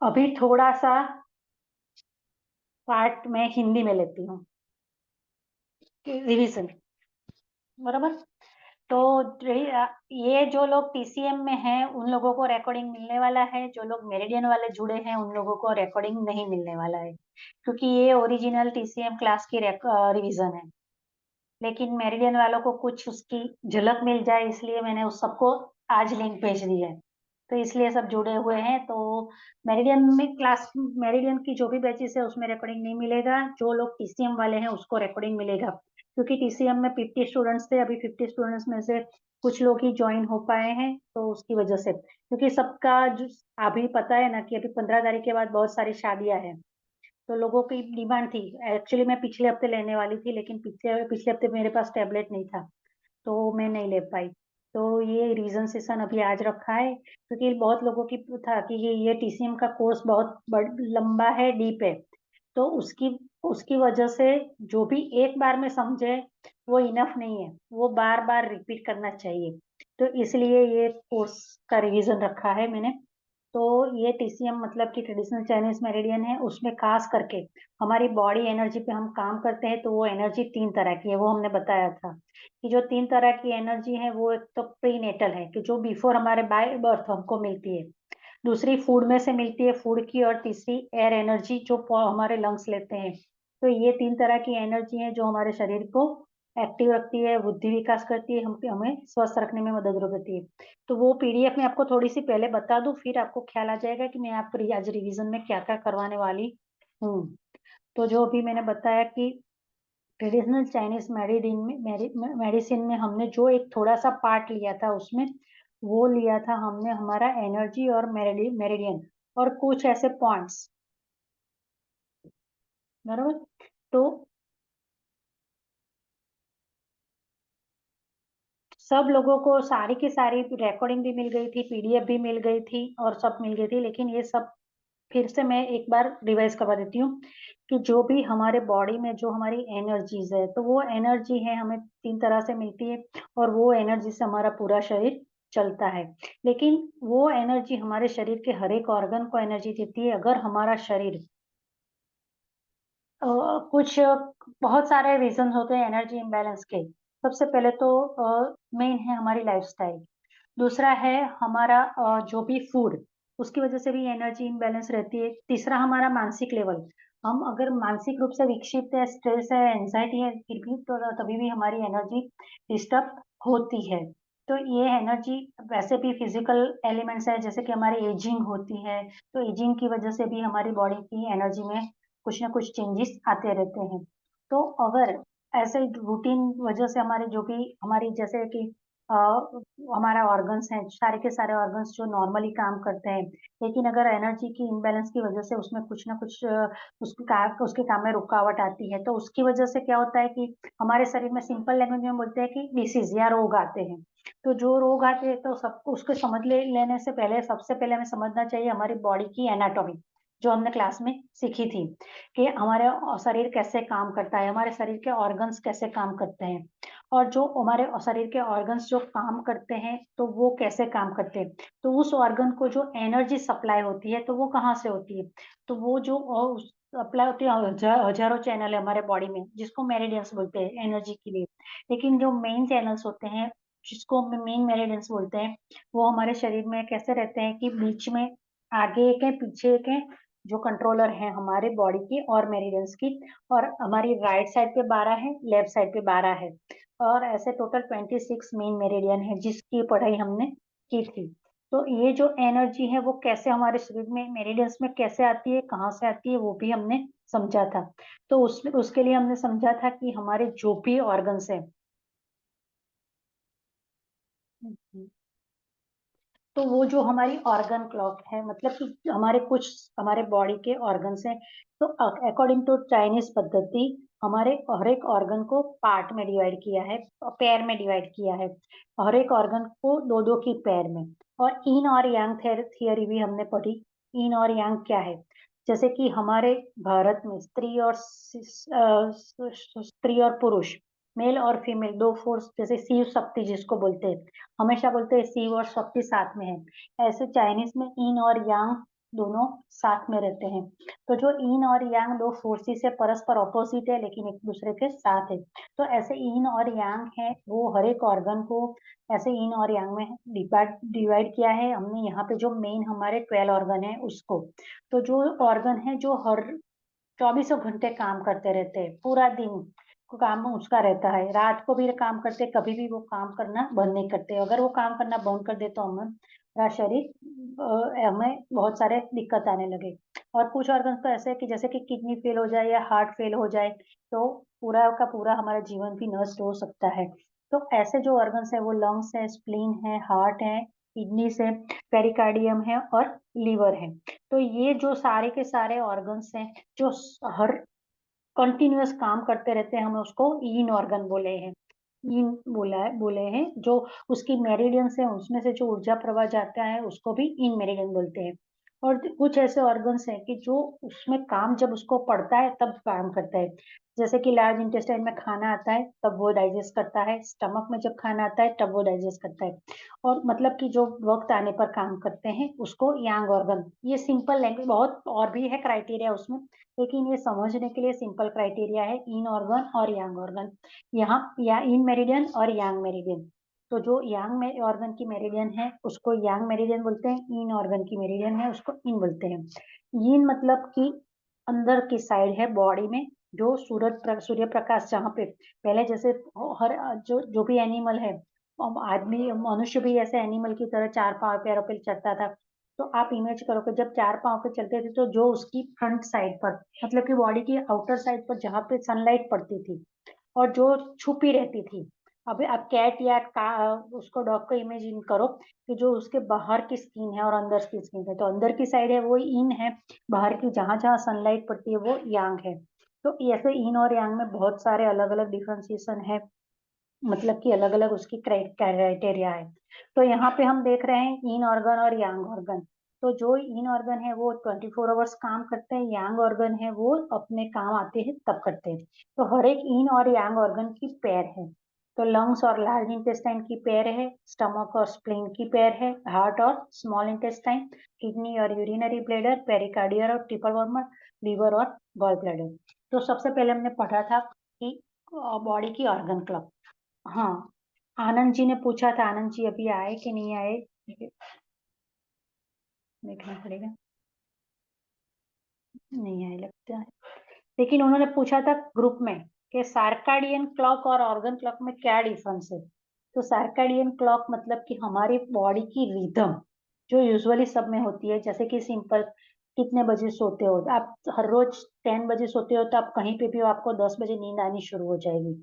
अभी थोड़ा सा पार्ट मैं हिंदी में लेती हूँ, रिवीजन, बराबर। तो ये जो लोग टीसीएम में हैं उन लोगों को रिकॉर्डिंग मिलने वाला है, जो लोग मेरिडियन वाले जुड़े हैं उन लोगों को रिकॉर्डिंग नहीं मिलने वाला है, क्योंकि ये ओरिजिनल टीसीएम क्लास की रिवीजन है। लेकिन मेरिडियन वालों को कुछ उसकी झलक मिल जाए इसलिए मैंने उस सबको आज लिंक भेज दी है। तो इसलिए सब जुड़े हुए हैं। तो मेरिडियन में क्लास, मेरिडियन की जो भी बैचेस है उसमें रिकॉर्डिंग नहीं मिलेगा, जो लोग टीसीएम वाले हैं उसको रिकॉर्डिंग मिलेगा, क्योंकि टीसीएम में 50 स्टूडेंट्स थे, अभी 50 स्टूडेंट्स में से कुछ लोग ही ज्वाइन हो पाए हैं, तो उसकी वजह से, क्योंकि सबका जो अभी पता है ना कि अभी 15 तारीख के बाद बहुत सारी शादियां हैं, तो लोगों की डिमांड थी। एक्चुअली मैं पिछले हफ्ते लेने वाली थी, लेकिन पिछले पिछले हफ्ते मेरे पास टैबलेट नहीं था, तो मैं नहीं ले पाई। तो ये रीजन सेशन अभी आज रखा है, क्योंकि बहुत लोगों की था कि ये टीसीएम का कोर्स बहुत लंबा है, डीप है, तो उसकी उसकी वजह से जो भी एक बार में समझे वो इनफ नहीं है, वो बार बार रिपीट करना चाहिए। तो इसलिए ये कोर्स का रिवीजन रखा है मैंने। तो ये टीसीएम मतलब कि ट्रेडिशनल चाइनीज मेरिडियन है, उसमें खास करके हमारी बॉडी एनर्जी पे हम काम करते हैं। तो वो एनर्जी 3 तरह की है, वो हमने बताया था कि जो 3 तरह की एनर्जी है, वो एक तो प्रीनेटल है कि जो बिफोर हमारे बाय बर्थ हमको मिलती है, दूसरी फूड में से मिलती है, फूड की, और तीसरी एयर एनर्जी जो हमारे लंग्स लेते हैं। तो ये 3 तरह की एनर्जी है जो हमारे शरीर को एक्टिव रखती है, बुद्धि विकास करती है, हम हमें स्वस्थ रखने में मदद करती है। तो वो पीडीएफ में आपको थोड़ी सी पहले बता दूं, फिर आपको ख्याल आ जाएगा कि मैं आपको आज रिवीजन में क्या क्या करवाने वाली हूँ। तो जो अभी मैंने बताया कि ट्रेडिशनल चाइनीज मेडिसिन में हमने जो एक थोड़ा सा पार्ट लिया था, उसमें वो लिया था हमने हमारा एनर्जी और मेरिडियन और कुछ ऐसे पॉइंट्स, बराबर। तो सब लोगों को सारी की सारी रिकॉर्डिंग भी मिल गई थी, पीडीएफ भी मिल गई थी और सब मिल गई थी, लेकिन ये सब फिर से मैं एक बार रिवाइज करवा देती हूँ कि जो भी हमारे बॉडी में जो हमारी एनर्जीज है, तो वो एनर्जी है हमें 3 तरह से मिलती है, और वो एनर्जी से हमारा पूरा शरीर चलता है। लेकिन वो एनर्जी हमारे शरीर के हर एक ऑर्गन को एनर्जी देती है। अगर हमारा शरीर कुछ बहुत सारे रीजन होते हैं एनर्जी इम्बैलेंस के। सबसे पहले तो मेन है हमारी लाइफस्टाइल, दूसरा है हमारा जो भी फूड, उसकी वजह से भी एनर्जी इम्बैलेंस रहती है, तीसरा हमारा मानसिक लेवल, हम अगर मानसिक रूप से विक्षिप्त है, स्ट्रेस है, एंजाइटी है, फिर भी तो तभी भी हमारी एनर्जी डिस्टर्ब होती है। तो ये एनर्जी वैसे भी फिजिकल एलिमेंट्स है, जैसे कि हमारी एजिंग होती है, तो एजिंग की वजह से भी हमारी बॉडी की एनर्जी में कुछ ना कुछ चेंजेस आते रहते हैं। तो अगर ऐसे रूटीन वजह से हमारे जो भी हमारी जैसे कि अ, हमारा ऑर्गन्स हैं, सारे के सारे ऑर्गन्स जो नॉर्मली काम करते हैं, लेकिन अगर एनर्जी की इम्बैलेंस की वजह से उसमें कुछ ना कुछ उसके काम में रुकावट आती है, तो उसकी वजह से क्या होता है कि हमारे शरीर में सिंपल लैंग्वेज में बोलते हैं कि डिसीज या रोग आते हैं। तो जो रोग आते हैं तो सबको उसको लेने से पहले सबसे पहले हमें समझना चाहिए हमारी बॉडी की एनाटॉमी, जो हमने क्लास में सीखी थी कि हमारे शरीर कैसे काम करता है, हमारे शरीर के ऑर्गन्स कैसे काम करते हैं, और जो हमारे शरीर के ऑर्गन्स जो काम करते हैं तो वो कैसे काम करते हैं। तो उस ऑर्गन को जो एनर्जी सप्लाई होती है तो वो कहाँ से होती है, तो वो जो सप्लाई होती है, हजारों चैनल है हमारे बॉडी में जिसको मेरिडियंस बोलते हैं एनर्जी के लिए। लेकिन जो मेन चैनल्स होते हैं जिसको मेन मेरिडियंस बोलते हैं, वो हमारे शरीर में कैसे रहते हैं कि बीच में आगे एक है, पीछे एक है, जो कंट्रोलर है हमारे बॉडी की और मेरिडियंस की, और हमारी राइट साइड पे 12 है, लेफ्ट साइड पे 12 है, और ऐसे टोटल 26 मेन मेरिडियन है जिसकी पढ़ाई हमने की थी। तो ये जो एनर्जी है वो कैसे हमारे शरीर में मेरिडियंस में कैसे आती है, कहाँ से आती है, वो भी हमने समझा था। तो उसके लिए हमने समझा था कि हमारे जो भी ऑर्गन्स है, तो वो जो हमारी ऑर्गन क्लॉक है, मतलब कि हमारे कुछ हमारे बॉडी के ऑर्गन्स हैं। तो अकॉर्डिंग टू चाइनीज पद्धति हमारे हर एक ऑर्गन को पार्ट में डिवाइड किया है, पेयर में डिवाइड किया है, हर एक ऑर्गन को दो दो की पेयर में। और इन और यांग थियरी भी हमने पढ़ी। इन और यांग क्या है, जैसे कि हमारे भारत में स्त्री और पुरुष, मेल और फीमेल, दो फोर्स, जैसे शिव शक्ति जिसको बोलते हैं, हमेशा बोलते हैं शिव और शक्ति साथ में है, ऐसे चाइनीज में इन और यांग दोनों साथ में रहते हैं। तो जो yin और yang दो फोर्सेस है, परस्पर ऑपोजिट है लेकिन एक दूसरे के साथ है। तो ऐसे yin और yang है वो हर एक ऑर्गन को ऐसे yin और yang में डिवाइड किया है हमने। यहाँ पे जो मेन हमारे 12 ऑर्गन है उसको, तो जो ऑर्गन है जो हर 24 घंटे काम करते रहते हैं, पूरा दिन को काम उसका रहता है, रात को भी काम करते, कभी भी वो काम करना बंद नहीं करते। अगर वो काम करना बंद कर दे तो हमारा शरीर हमें बहुत सारे दिक्कत आने लगे। और कुछ ऑर्गन तो ऐसे है कि जैसे कि किडनी फेल हो जाए या हार्ट फेल हो जाए तो पूरा का पूरा हमारा जीवन भी नष्ट हो सकता है। तो ऐसे जो ऑर्गन्स है वो लंग्स है, स्प्लीन है, हार्ट है, किडनीज है, पेरिकार्डियम है और लीवर है। तो ये जो सारे के सारे ऑर्गन्स हैं जो हर कंटिन्यूअस काम करते रहते हैं, हमें उसको इन ऑर्गन बोले हैं। इन बोले हैं जो उसकी मेरिडियंस है उसमें से जो ऊर्जा प्रवाह जाता है उसको भी इन मेरिडियन बोलते हैं। और कुछ ऐसे ऑर्गन्स हैं कि जो उसमें काम जब उसको पड़ता है तब काम करता है। जैसे कि लार्ज इंटेस्टाइन में खाना आता है तब वो डाइजेस्ट करता है, स्टमक में जब खाना आता है तब वो डाइजेस्ट करता है। और मतलब कि जो वक्त आने पर काम करते हैं उसको यांग ऑर्गन। ये सिंपल लैंग्वेज, बहुत और भी है क्राइटेरिया उसमें, लेकिन ये समझने के लिए सिंपल क्राइटेरिया है इन ऑर्गन और यांग ऑर्गन। यहाँ या इन मेरिडियन और यांग मेरिडियन। तो जो यांग में ऑर्गन की मेरिडियन है उसको यांग मेरिडियन बोलते हैं, इन ऑर्गन की मेरिडियन है उसको इन बोलते हैं। इन मतलब कि अंदर की साइड है बॉडी में, जो सूर्य प्रकाश जहाँ पे पहले जैसे हर जो भी एनिमल है, आदमी मनुष्य भी ऐसे एनिमल की तरह चार पांव पैरों पे चलता था। तो आप इमेज करो कि जब चार पांव पे चलते थे तो जो उसकी फ्रंट साइड पर मतलब कि बॉडी की आउटर साइड पर जहाँ पे सनलाइट पड़ती थी और जो छुपी रहती थी। अभी आप कैट या उसको डॉग को इमेजिन करो कि जो उसके बाहर की स्किन है और अंदर की स्किन है, तो अंदर की साइड है वो इन है, बाहर की जहां जहां सनलाइट पड़ती है वो यांग है। तो ऐसे इन और यांग में बहुत सारे अलग अलग डिफ्रेंसिएशन है, मतलब कि अलग अलग उसकी क्राइटेरिया है। तो यहाँ पे हम देख रहे हैं इन ऑर्गन और यांग ऑर्गन। तो जो इन ऑर्गन है वो 24 आवर्स काम करते हैं, यांग ऑर्गन है वो अपने काम आते हैं तब करते हैं। तो हर एक इन और यांग ऑर्गन की पेयर है। तो लंग्स और लार्ज इंटेस्टाइन की पेयर है, स्टमक और स्प्लीन की पेयर है, हार्ट और स्मॉल इंटेस्टाइन, किडनी और यूरिनरी ब्लैडर, पेरिकार्डियर और ट्रिपल वर्मर, लीवर और गॉल ब्लैडर। तो सबसे पहले हमने पढ़ा था कि बॉडी की ऑर्गन क्लॉक। हाँ, आनंद जी ने पूछा था, आनंद जी अभी आए कि नहीं आए, देखना पड़ेगा। नहीं आए लगता है, लेकिन उन्होंने पूछा था ग्रुप में कि सार्काडियन क्लॉक और ऑर्गन क्लॉक में क्या डिफरेंस है। तो सार्काडियन क्लॉक मतलब कि हमारी बॉडी की रिदम जो यूजुअली सब में होती है, जैसे कि सिंपल कितने बजे सोते हो आप, हर रोज 10 बजे सोते हो तो आप कहीं पे भी हो आपको 10 बजे नींद आनी शुरू हो जाएगी।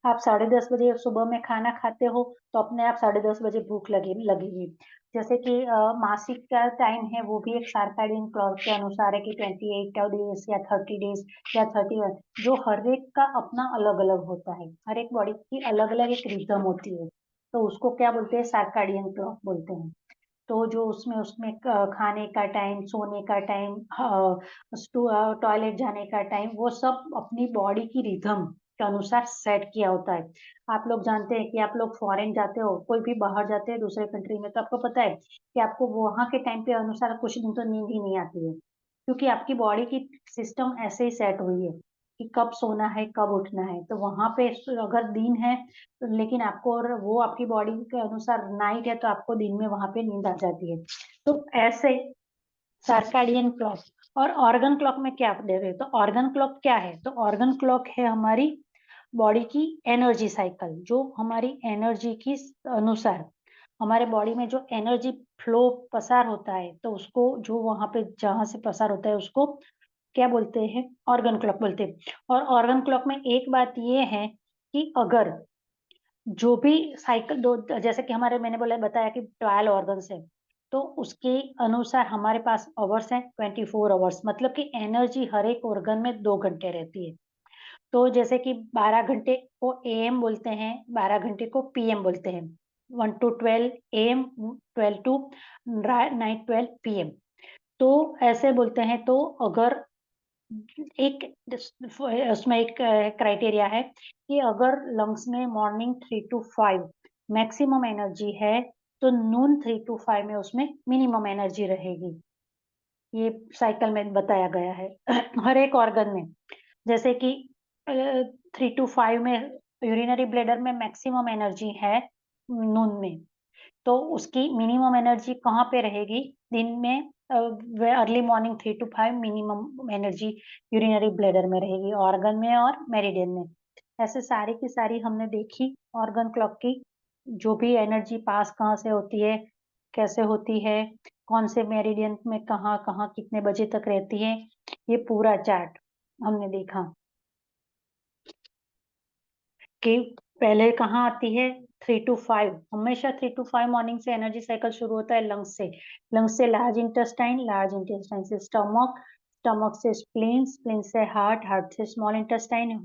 आप 10:30 बजे सुबह में खाना खाते हो तो अपने आप 10:30 बजे भूख लगेगी। जैसे कि मासिक का टाइम है वो भी एक सर्कैडियन क्लॉक के अनुसार है कि 28 डेज या 30 डेज या 31, जो हर एक का अपना अलग अलग होता है, हर एक बॉडी की अलग अलग एक रिदम होती है। तो उसको क्या बोलते हैं, सर्कैडियन क्लॉक बोलते हैं। तो जो उसमें उसमें खाने का टाइम, सोने का टाइम, टॉयलेट जाने का टाइम, वो सब अपनी बॉडी की रिदम के अनुसार सेट किया होता है। आप लोग जानते हैं कि आप लोग फॉरेन जाते हो, कोई भी बाहर जाते हैं दूसरे कंट्री में, तो आपको पता है कि आपको वहाँ के टाइम पे अनुसार कुछ दिन तो नींद ही नहीं आती है, क्योंकि आपकी बॉडी की सिस्टम ऐसे ही सेट हुई है कि कब सोना है कब उठना है। तो वहां पे अगर दिन है लेकिन आपको, और वो आपकी बॉडी के अनुसार नाइट है तो आपको दिन में वहां पे नींद आ जाती है। तो ऐसे सर्काडियन क्लॉक और ऑर्गन क्लॉक में क्या दे रहे, तो ऑर्गन क्लॉक क्या है, तो ऑर्गन क्लॉक है हमारी बॉडी की एनर्जी साइकिल, जो हमारी एनर्जी की अनुसार हमारे बॉडी में जो एनर्जी फ्लो पसार होता है, तो उसको जो वहां पे जहां से पसार होता है उसको क्या बोलते हैं, ऑर्गन क्लॉक बोलते हैं। और ऑर्गन क्लॉक में एक बात ये है कि अगर जो भी साइकिल दो, जैसे कि हमारे मैंने बोला बताया कि 12 ऑर्गन्स है, तो उसके अनुसार हमारे पास आवर्स हैं 24 आवर्स, मतलब कि एनर्जी हर एक ऑर्गन में 2 घंटे रहती है। तो जैसे कि 12 घंटे को एएम बोलते हैं, 12 घंटे को पीएम बोलते हैं, 1 to 12 AM, 12 to night 12 PM। तो ऐसे बोलते हैं। तो अगर एक उसमें एक क्राइटेरिया है कि अगर लंग्स में मॉर्निंग 3 to 5 मैक्सिमम एनर्जी है तो नून 3 to 5 में उसमें मिनिमम एनर्जी रहेगी। ये साइकिल में बताया गया है। हर एक ऑर्गन में, जैसे कि 3 टू 5 में यूरिनरी ब्लैडर में मैक्सिमम एनर्जी है नून में, तो उसकी मिनिमम एनर्जी कहाँ पे रहेगी? दिन में early morning 3 to 5 minimum energy urinary bladder में रहेगी, ऑर्गन में और मेरिडियन में। ऐसे सारी की सारी हमने देखी ऑर्गन क्लॉक की, जो भी एनर्जी पास कहाँ से होती है, कैसे होती है, कौन से मेरिडियन में कहाँ कहाँ कितने बजे तक रहती है, ये पूरा चार्ट हमने देखा कि पहले कहाँ आती है? 3 टू 5, हमेशा 3 टू 5 मॉर्निंग से एनर्जी साइकिल शुरू होता है लंग्स से लार्ज इंटेस्टाइन से स्टमक, स्टमक से स्प्लीन, स्प्लीन से हार्ट, हार्ट से स्मॉल इंटेस्टाइन,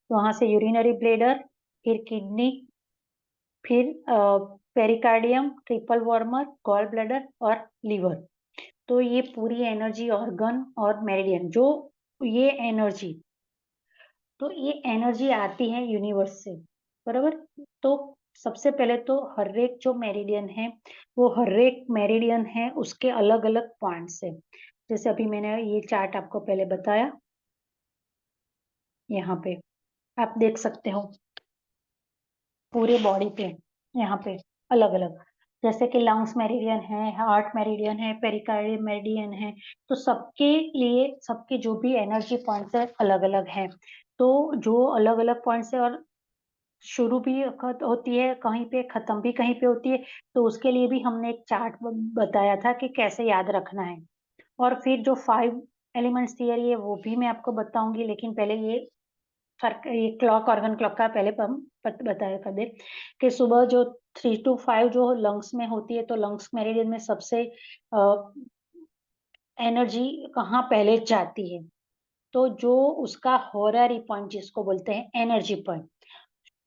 वहां से यूरिनरी ब्लेडर, फिर किडनी, फिर pericardium, triple warmer, gall bladder और लीवर। तो ये पूरी एनर्जी ऑर्गन और मेरिडियन, जो ये एनर्जी, तो ये एनर्जी आती है यूनिवर्स से, बराबर। तो सबसे पहले तो हर एक जो मेरिडियन है, वो हर एक मेरिडियन है उसके अलग अलग पॉइंट्स है। जैसे अभी मैंने ये चार्ट आपको पहले बताया, यहाँ पे आप देख सकते हो पूरे बॉडी पे, यहाँ पे अलग अलग, जैसे कि लंग्स मेरिडियन है, हार्ट मेरिडियन है, पेरिकार्डियम मेरिडियन है। तो सबके लिए सबके जो भी एनर्जी पॉइंट्स है अलग अलग है। तो जो अलग अलग पॉइंट्स है और शुरू भी होती है कहीं पे, खत्म भी कहीं पे होती है, तो उसके लिए भी हमने एक चार्ट बताया था कि कैसे याद रखना है। और फिर जो 5 एलिमेंट्स थियरी है वो भी मैं आपको बताऊंगी, लेकिन पहले ये फर्क, ये क्लॉक, ऑर्गन क्लॉक का पहले हम बताया कर दे कि सुबह जो 3 टू 5 जो लंग्स में होती है, तो लंग्स मेरिडियन में सबसे एनर्जी कहाँ पहले जाती है? तो जो उसका हॉररी पॉइंट जिसको बोलते हैं एनर्जी पॉइंट,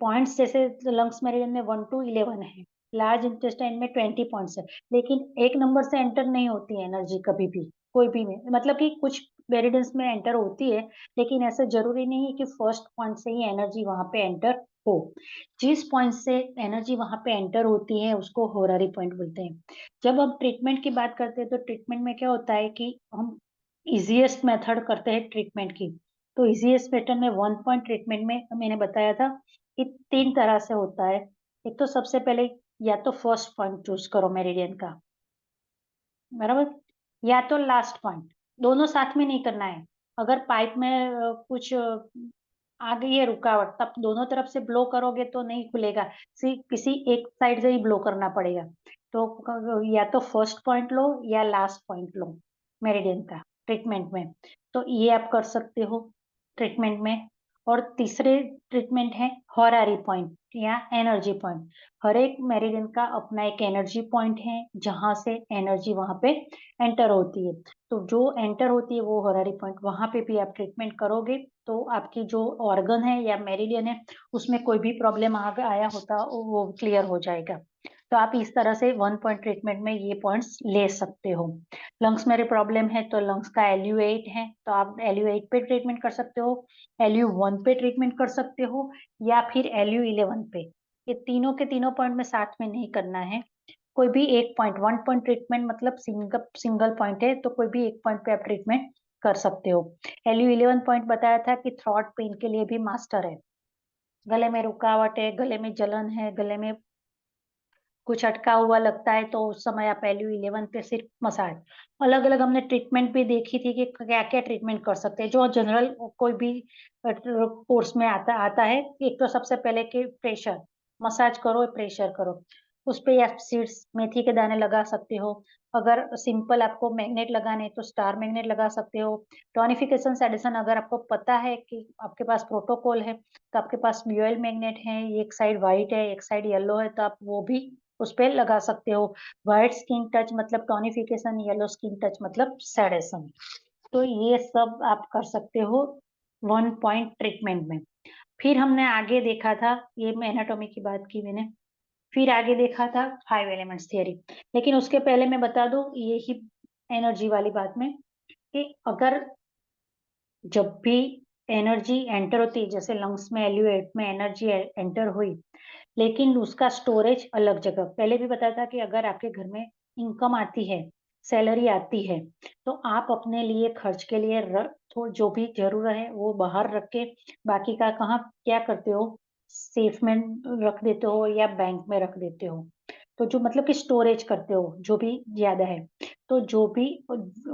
पॉइंट्स जैसे लंग्स मेरिडियन में 1 टू 11 है, लार्ज इंटेस्टाइन में 20 पॉइंट्स है, लेकिन एक नंबर से एंटर नहीं होती है एनर्जी कभी भी, कोई भी में, मतलब कि कुछ मेरिडियंस में एंटर होती है, लेकिन ऐसे जरूरी नहीं है कि फर्स्ट पॉइंट से ही एनर्जी वहां पे एंटर हो। जिस पॉइंट से एनर्जी वहां पे एंटर होती है उसको होरारी पॉइंट बोलते हैं। जब हम ट्रीटमेंट की बात करते हैं, तो ट्रीटमेंट में क्या होता है कि हम इजिएस्ट मेथड करते हैं ट्रीटमेंट की। तो इजिएस्ट मेथड में 1 पॉइंट ट्रीटमेंट में मैंने बताया था कि 3 तरह से होता है। एक तो सबसे पहले या तो फर्स्ट पॉइंट चूज करो मेरिडियन का, बराबर, या तो लास्ट पॉइंट, दोनों साथ में नहीं करना है। अगर पाइप में कुछ आ गई है रुकावट, तब दोनों तरफ से ब्लो करोगे तो नहीं खुलेगा, सिर्फ किसी एक साइड से ही ब्लो करना पड़ेगा। तो या तो फर्स्ट पॉइंट लो या लास्ट पॉइंट लो मेरिडियन का ट्रीटमेंट में, तो ये आप कर सकते हो ट्रीटमेंट में। और तीसरे ट्रीटमेंट है हॉरारी पॉइंट या एनर्जी पॉइंट। हर एक मेरिडियन का अपना एक एनर्जी पॉइंट है जहां से एनर्जी वहां पे एंटर होती है। तो जो एंटर होती है वो हॉररी पॉइंट, वहां पे भी आप ट्रीटमेंट करोगे तो आपकी जो ऑर्गन है या मेरिडियन है उसमें कोई भी प्रॉब्लम आया होता वो क्लियर हो जाएगा। तो आप इस तरह से 1 पॉइंट ट्रीटमेंट में ये पॉइंट्स ले सकते हो। लंग्स में प्रॉब्लम है तो लंग्स का LU8 है, तो आप LU8 पे ट्रीटमेंट कर सकते हो, LU1 पे ट्रीटमेंट कर सकते हो, या फिर LU11 पे। ये तीनों के तीनों पॉइंट में साथ में नहीं करना है, कोई भी एक पॉइंट, 1 पॉइंट ट्रीटमेंट मतलब सिंगल सिंगल पॉइंट है, तो कोई भी एक पॉइंट पे आप ट्रीटमेंट कर सकते हो। LU11 पॉइंट बताया था कि थ्रॉट पेन के लिए भी मास्टर है, गले में रुकावट है, गले में जलन है, गले में कुछ अटका हुआ लगता है, तो उस समय आप LU11 पे सिर्फ मसाज। अलग अलग हमने ट्रीटमेंट भी देखी थी कि क्या क्या ट्रीटमेंट कर सकते हैं, जो जनरल कोई भी कोर्स में आता आता है। एक तो सबसे पहले कि प्रेशर, मसाज करो, प्रेशर करो, उस पे आप सीड्स मेथी के दाने लगा सकते हो। अगर सिंपल आपको मैग्नेट लगाने हैं, तो स्टार मैग्नेट लगा सकते हो। टॉनिफिकेशन सेडेशन, अगर आपको पता है कि आपके पास प्रोटोकॉल है, तो आपके पास ड्यूअल मैग्नेट है, एक साइड व्हाइट है एक साइड येलो है, तो आप वो भी उस पे लगा सकते हो। व्हाइट स्किन टच मतलब टॉनिफिकेशन, येलो स्किन टच मतलब सेडेशन। तो ये सब आप कर सकते हो 1 पॉइंट ट्रीटमेंट में। फिर हमने आगे देखा था, ये एनाटॉमी की बात की मैंने, फिर आगे देखा था 5 एलिमेंट्स थियरी। लेकिन उसके पहले मैं बता दूं यही एनर्जी वाली बात में, कि अगर जब भी एनर्जी एंटर होती है, जैसे लंग्स में LU8 में एनर्जी एंटर हुई, लेकिन उसका स्टोरेज अलग जगह, पहले भी बताया था कि अगर आपके घर में इनकम आती है, सैलरी आती है, तो आप अपने लिए खर्च के लिए तो जो भी जरूर है वो बाहर रख के बाकी का कहाँ क्या करते हो, सेफ में रख देते हो या बैंक में रख देते हो। तो जो मतलब कि स्टोरेज करते हो जो भी ज्यादा है। तो जो भी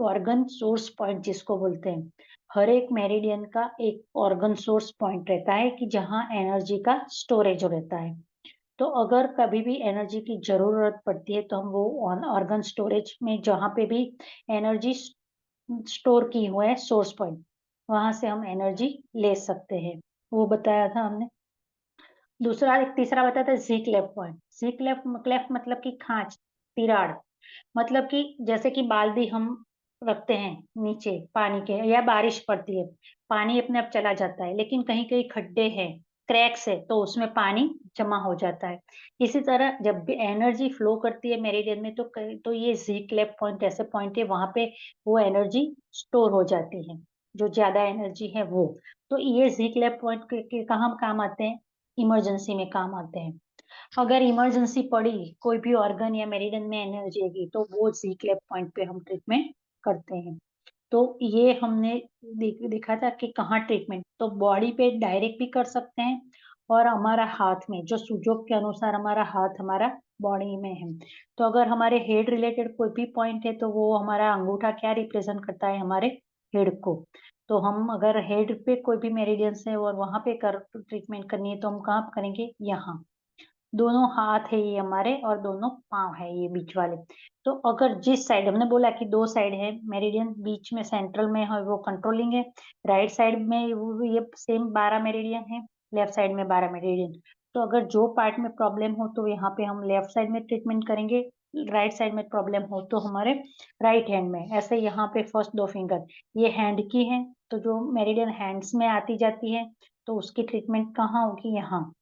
ऑर्गन सोर्स पॉइंट जिसको बोलते हैं, हर एक मेरिडियन का एक ऑर्गन सोर्स पॉइंट रहता है कि जहाँ एनर्जी का स्टोरेज रहता है। तो अगर कभी भी एनर्जी की जरूरत पड़ती है तो हम वो ऑर्गन स्टोरेज में जहाँ पे भी एनर्जी स्टोर की हुआ है सोर्स पॉइंट, वहां से हम एनर्जी ले सकते हैं। वो बताया था हमने। दूसरा एक तीसरा बताया था जी क्लेफ्ट पॉइंट। जी क्लेफ्ट मतलब कि खांच, तिराड़। मतलब कि जैसे कि बाल्टी हम रखते हैं नीचे पानी के, या बारिश पड़ती है, पानी अपने आप चला जाता है, लेकिन कहीं कहीं खड्डे हैं, क्रैक्स है, तो उसमें पानी जमा हो जाता है। इसी तरह जब भी एनर्जी फ्लो करती है मेरिडियन में, तो ये जी क्लेप पॉइंट ऐसे पॉइंट है वहां पे वो एनर्जी स्टोर हो जाती है, जो ज्यादा एनर्जी है वो। तो ये जी क्लेप पॉइंट के कहाँ काम आते हैं? इमरजेंसी में काम आते हैं। अगर इमरजेंसी पड़ी, कोई भी ऑर्गन या मेरिडियन में एनर्जी की, तो वो जी क्लेप पॉइंट पे हम ट्रीटमेंट करते हैं। तो ये हमने देखा था कि कहाँ ट्रीटमेंट, तो बॉडी पे डायरेक्ट भी कर सकते हैं, और हमारा हाथ में जो सुजोग के अनुसार हमारा हाथ हमारा बॉडी में है। तो अगर हमारे हेड रिलेटेड कोई भी पॉइंट है, तो वो हमारा अंगूठा क्या रिप्रेजेंट करता है? हमारे हेड को। तो हम अगर हेड पे कोई भी मेरिडियंस है और वहां पे कर ट्रीटमेंट करनी है, तो हम कहाँ करेंगे? यहाँ। दोनों हाथ है ये हमारे और दोनों पांव है ये बीच वाले। तो अगर जिस साइड हमने बोला कि दो साइड है मेरिडियन, बीच में सेंट्रल में है वो कंट्रोलिंग है, राइट साइड में ये सेम 12 मेरिडियन है, लेफ्ट साइड में 12 मेरिडियन। तो अगर जो पार्ट में प्रॉब्लम हो तो यहाँ पे हम लेफ्ट साइड में ट्रीटमेंट करेंगे, राइट साइड में प्रॉब्लम हो तो हमारे राइट हैंड में। ऐसे यहाँ पे फर्स्ट दो फिंगर ये हैंड की है, तो जो मेरिडियन हैंड्स में आती जाती है, तो उसकी ट्रीटमेंट कहाँ होगी? यहाँ।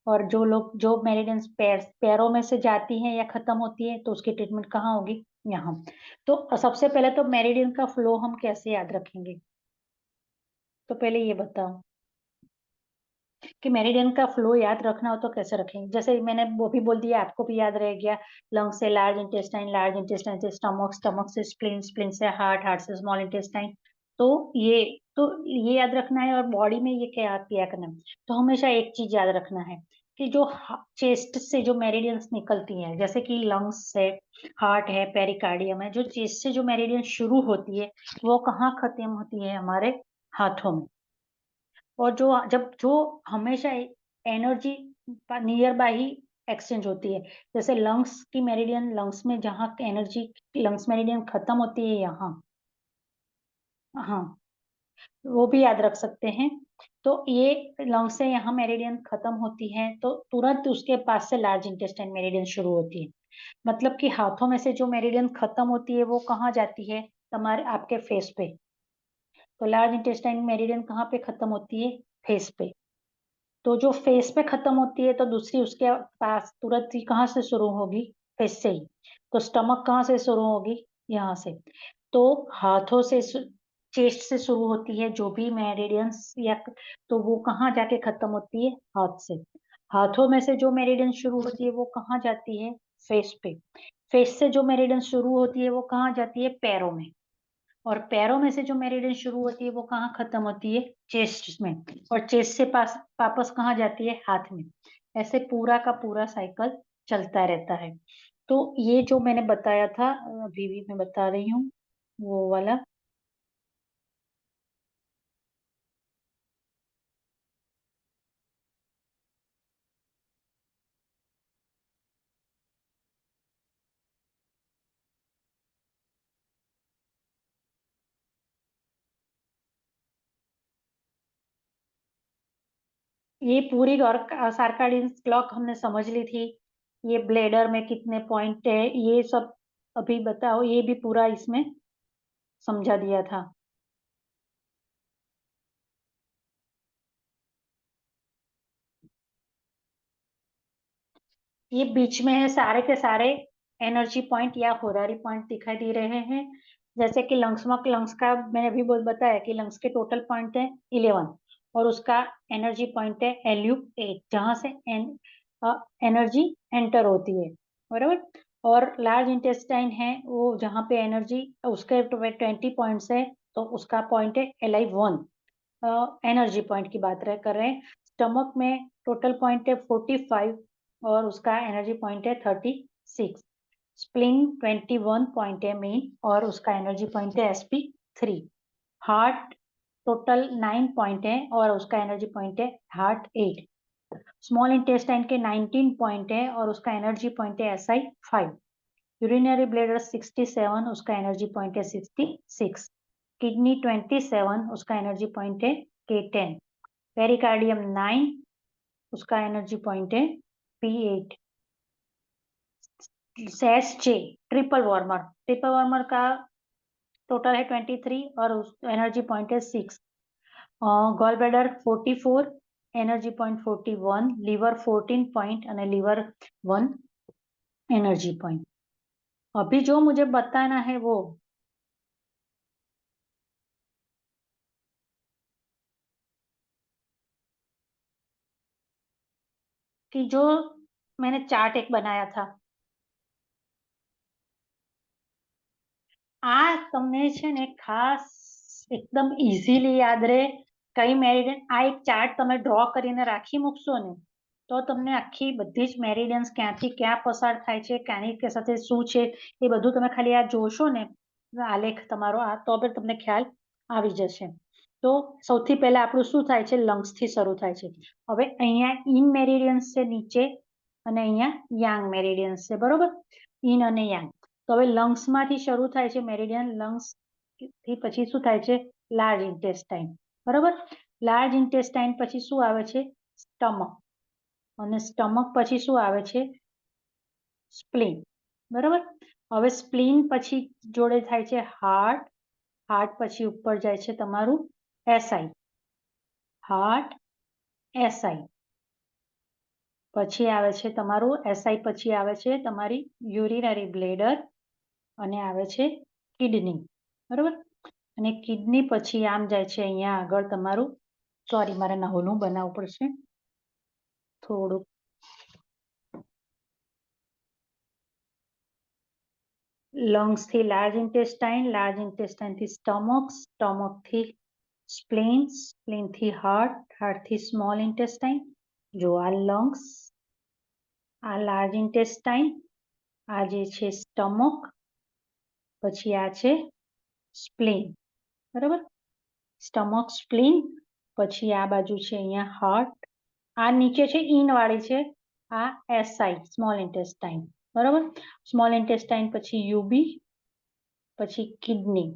और जो मेरिडियंस पैरों में से जाती हैं या खत्म होती है, तो उसकी ट्रीटमेंट कहाँ होगी? यहाँ। तो सबसे पहले तो मेरिडियन का फ्लो हम कैसे याद रखेंगे? तो पहले ये बताओ कि मेरिडियन का फ्लो याद रखना हो तो कैसे रखेंगे। जैसे मैंने वो भी बोल दिया, आपको भी याद रह गया। लंग से लार्ज इंटेस्टाइन से स्टमक, स्टमक से स्प्लीन, स्प्लीन से हार्ट, हार्ट से स्मॉल इंटेस्टाइन। तो ये तो ये याद रखना है, और बॉडी में ये क्या किया करना है। तो हमेशा एक चीज याद रखना है कि जो चेस्ट से जो मेरिडियंस निकलती हैं, जैसे कि लंग्स है, हार्ट है, पेरिकार्डियम है, जो चेस्ट से जो मेरिडियन शुरू होती है, वो कहाँ खत्म होती है? हमारे हाथों में। और जो हमेशा energy near by he exchange होती है। जैसे लंग्स की मेरिडियन, लंग्स में जहाँ एनर्जी, लंग्स मेरिडियन खत्म होती है यहाँ। हाँ, वो भी याद रख सकते हैं। तो ये लंग्स से यहाँ मेरिडियन खत्म होती है, तो तुरंत उसके पास से लार्ज इंटेस्टाइन मेरिडियन शुरू होती है। मतलब कि हाथों में से जो मेरिडियन खत्म होती है वो कहाँ जाती है? तुम्हारे आपके फेस पे। तो लार्ज इंटेस्टाइन मेरिडियन कहाँ पे खत्म होती है? फेस पे। तो जो फेस पे खत्म होती है, तो दूसरी उसके पास तुरंत ही कहाँ से शुरू होगी? फेस से ही। तो स्टमक कहाँ से शुरू होगी? यहाँ से। तो हाथों से चेस्ट से शुरू होती है जो भी मेरिडियंस, या तो वो कहाँ जाके खत्म होती है? हाथ से। हाथों में से जो मेरिडियन शुरू होती है वो कहाँ जाती है? फेस पे। फेस से जो मेरिडियन शुरू होती है वो कहाँ जाती है? पैरों में। और पैरों में से जो मेरिडियन शुरू होती है वो कहाँ खत्म होती है? चेस्ट में। और चेस्ट से पास वापस कहाँ जाती है? हाथ में। ऐसे पूरा का पूरा साइकिल चलता रहता है। तो ये जो मैंने बताया था, अभी भी मैं बता रही हूँ वो वाला। ये पूरी और सार्काडियन क्लॉक हमने समझ ली थी। ये ब्लेडर में कितने पॉइंट है ये सब अभी बताओ, ये भी पूरा इसमें समझा दिया था। ये बीच में है सारे के सारे एनर्जी पॉइंट या होरारी पॉइंट दिखाई दे रहे हैं। जैसे कि लंग्स का मैंने अभी बहुत बताया कि लंग्स के टोटल पॉइंट है 11, और उसका एनर्जी पॉइंट है LU8, जहां से एनर्जी एंटर होती है, बराबर। और लार्ज इंटेस्टाइन है वो जहाँ पे एनर्जी उसके 20 पॉइंट्स है, तो उसका पॉइंट है LI1, एनर्जी पॉइंट की बात कर रहे हैं। स्टमक में टोटल पॉइंट है 45 और उसका एनर्जी पॉइंट है 36। स्प्लीन 21 पॉइंट है मेन और उसका एनर्जी पॉइंट है SP3। हार्ट टोटल 9 पॉइंट है और उसका एनर्जी पॉइंट है हार्ट 8। स्मॉल इंटेस्टाइन के 19 पॉइंट है और उसका एनर्जी पॉइंट है SI5। यूरिनरी ब्लैडर 67, उसका एनर्जी पॉइंट है 66। किडनी 27, उसका एनर्जी पॉइंट है K10। पेरिकार्डियम 9, उसका एनर्जी पॉइंट है P8। सेस J ट्रिपल वार्मर का टोटल है 23 और एनर्जी पॉइंट है 6। Gall bladder 44, energy point 41, liver 14 point અને लीवर 1 एनर्जी पॉइंट। अभी जो मुझे बताना है वो कि जो मैंने चार्ट एक बनाया था આ તમને છે ને ખાસ એકદમ ઇઝીલી યાદ રહે કઈ મેરિડિયન આ એક ચાર્ટ તમે ડ્રો કરીને રાખી મૂકશો ને તો તમને આખી બધી જ મેરિડિયન્સ ક્યાંથી ક્યાં પસાર થાય છે ક્યાંની સાથે શું છે એ બધું તમે ખાલી આ જોશો ને આલેખ તમારો આ તો પણ તમને ખ્યાલ આવી જશે। તો સૌથી પહેલા આપણું શું થાય છે લંગ્સ થી શરૂ થાય છે। હવે અહીંયા ઇન મેરિડિયન્સ છે નીચે અને અહીંયા યાંગ મેરિડિયન્સ છે બરોબર ઇન અને યાંગ। તો હવે લંગ્સ માંથી શરૂ થાય છે મેરિડિયન લંગ્સ થી પછી શું થાય છે લાર્જ ઇન્ટેસ્ટાઇન બરોબર। લાર્જ ઇન્ટેસ્ટાઇન પછી શું આવે છે સ્ટમક અને સ્ટમક પછી શું આવે છે સ્પ્લીન બરોબર। હવે સ્પ્લીન પછી જોડે થાય છે હાર્ટ હાર્ટ પછી ઉપર જાય છે તમારું SI હાર્ટ SI પછી આવે છે તમારું SI પછી આવે છે તમારી યુરિનરી બ્લેડર અને આવે છે કિડની બરોબર અને કિડની પછી આમ જાય છે અહીંયા આગળ તમારું સોરી મારે નહોનું બનાવવું પડશે થોડુંક લંગ્સ થી લાર્જ ઇન્ટેસ્ટાઇન થી સ્ટમક થી સ્પ્લીન સ્પ્લીન થી હાર્ટ થી સ્મોલ ઇન્ટેસ્ટાઇન જો આ લંગ્સ આ લાર્જ ઇન્ટેસ્ટાઇન આ જે છે સ્ટમક પછી આ છે સ્પ્લીન બરાબર સ્ટમક સ્પ્લીન પછી આ બાજુ છે અહીંયા હાર્ટ આ નીચે છે ઇન વાળી છે આ SI સ્મોલ ઇન્ટેસ્ટાઇન બરાબર સ્મોલ ઇન્ટેસ્ટાઇન પછી યુબી પછી કિડની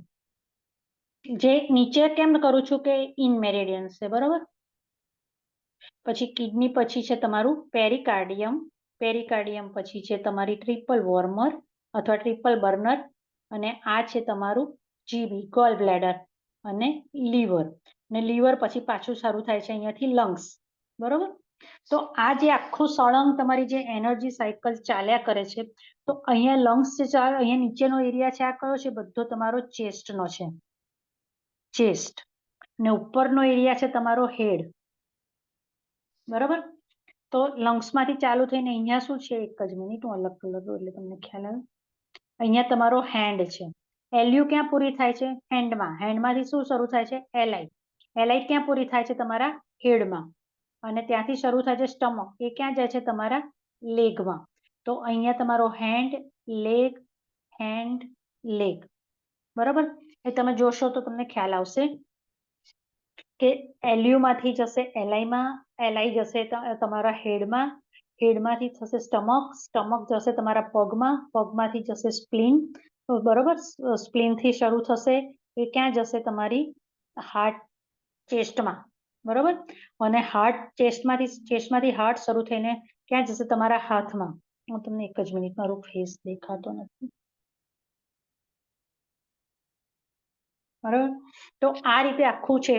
જે નીચે કેમ કરું છું કે ઇન મેરિડિયન છે બરાબર પછી કિડની પછી છે તમારું પેરિકાર્ડિયમ પછી છે તમારી ટ્રિપલ વોર્મર અથવા ટ્રિપલ બર્નર અને આ છે તમારું જીબી ગોલ બ્લેડર અને લીવર પછી પાછું શરૂ થાય છે અહીંયાથી લંગ્સ બરોબર તો આ જે આખું સળંગ તમારી જે એનર્જી સાયકલ ચાલ્યા કરે છે તો અહીંયા લંગ્સ છે અહીંયા નીચેનો એરિયા છે આ કયો છે બધો તમારો ચેસ્ટનો છે ચેસ્ટ ને ઉપરનો એરિયા છે તમારો હેડ બરાબર તો લંગ્સ માંથી ચાલુ થઈને અહીંયા શું છે એક જ મિનિટ હું અલગ કલર દઉં એટલે તમને ખ્યાલ આવે અહીંયા તમારો હેન્ડ છે LU ક્યાં પૂરી થાય છે હેન્ડમાંથી શું શરૂ થાય છે LI ક્યાં પૂરી થાય છે તમારા હેડમાં અને ત્યાંથી શરૂ થાય છે સ્ટમક એ ક્યાં જાય છે તમારા લેગમાં તો અહીંયા તમારો હેન્ડ લેગ બરાબર એ તમે જોશો તો તમને ખ્યાલ આવશે કે LU માંથી જશે LI જશે તમારા હેડમાંથી થશે સ્ટમક જશે તમારા પગમાંથી જશે સ્પ્લીન બરોબર સ્પ્લીન થી શરૂ થશે એ ક્યાં જશે તમારી હાર્ટ ચેસ્ટમાં બરોબર અને ચેસ્ટમાંથી હાર્ટ શરૂ થઈને ક્યાં જશે તમારા હાથમાં હું તમને એક જ મિનિટ મારું ફેસ દેખાતો નથી બરોબર તો આ રીતે આખું છે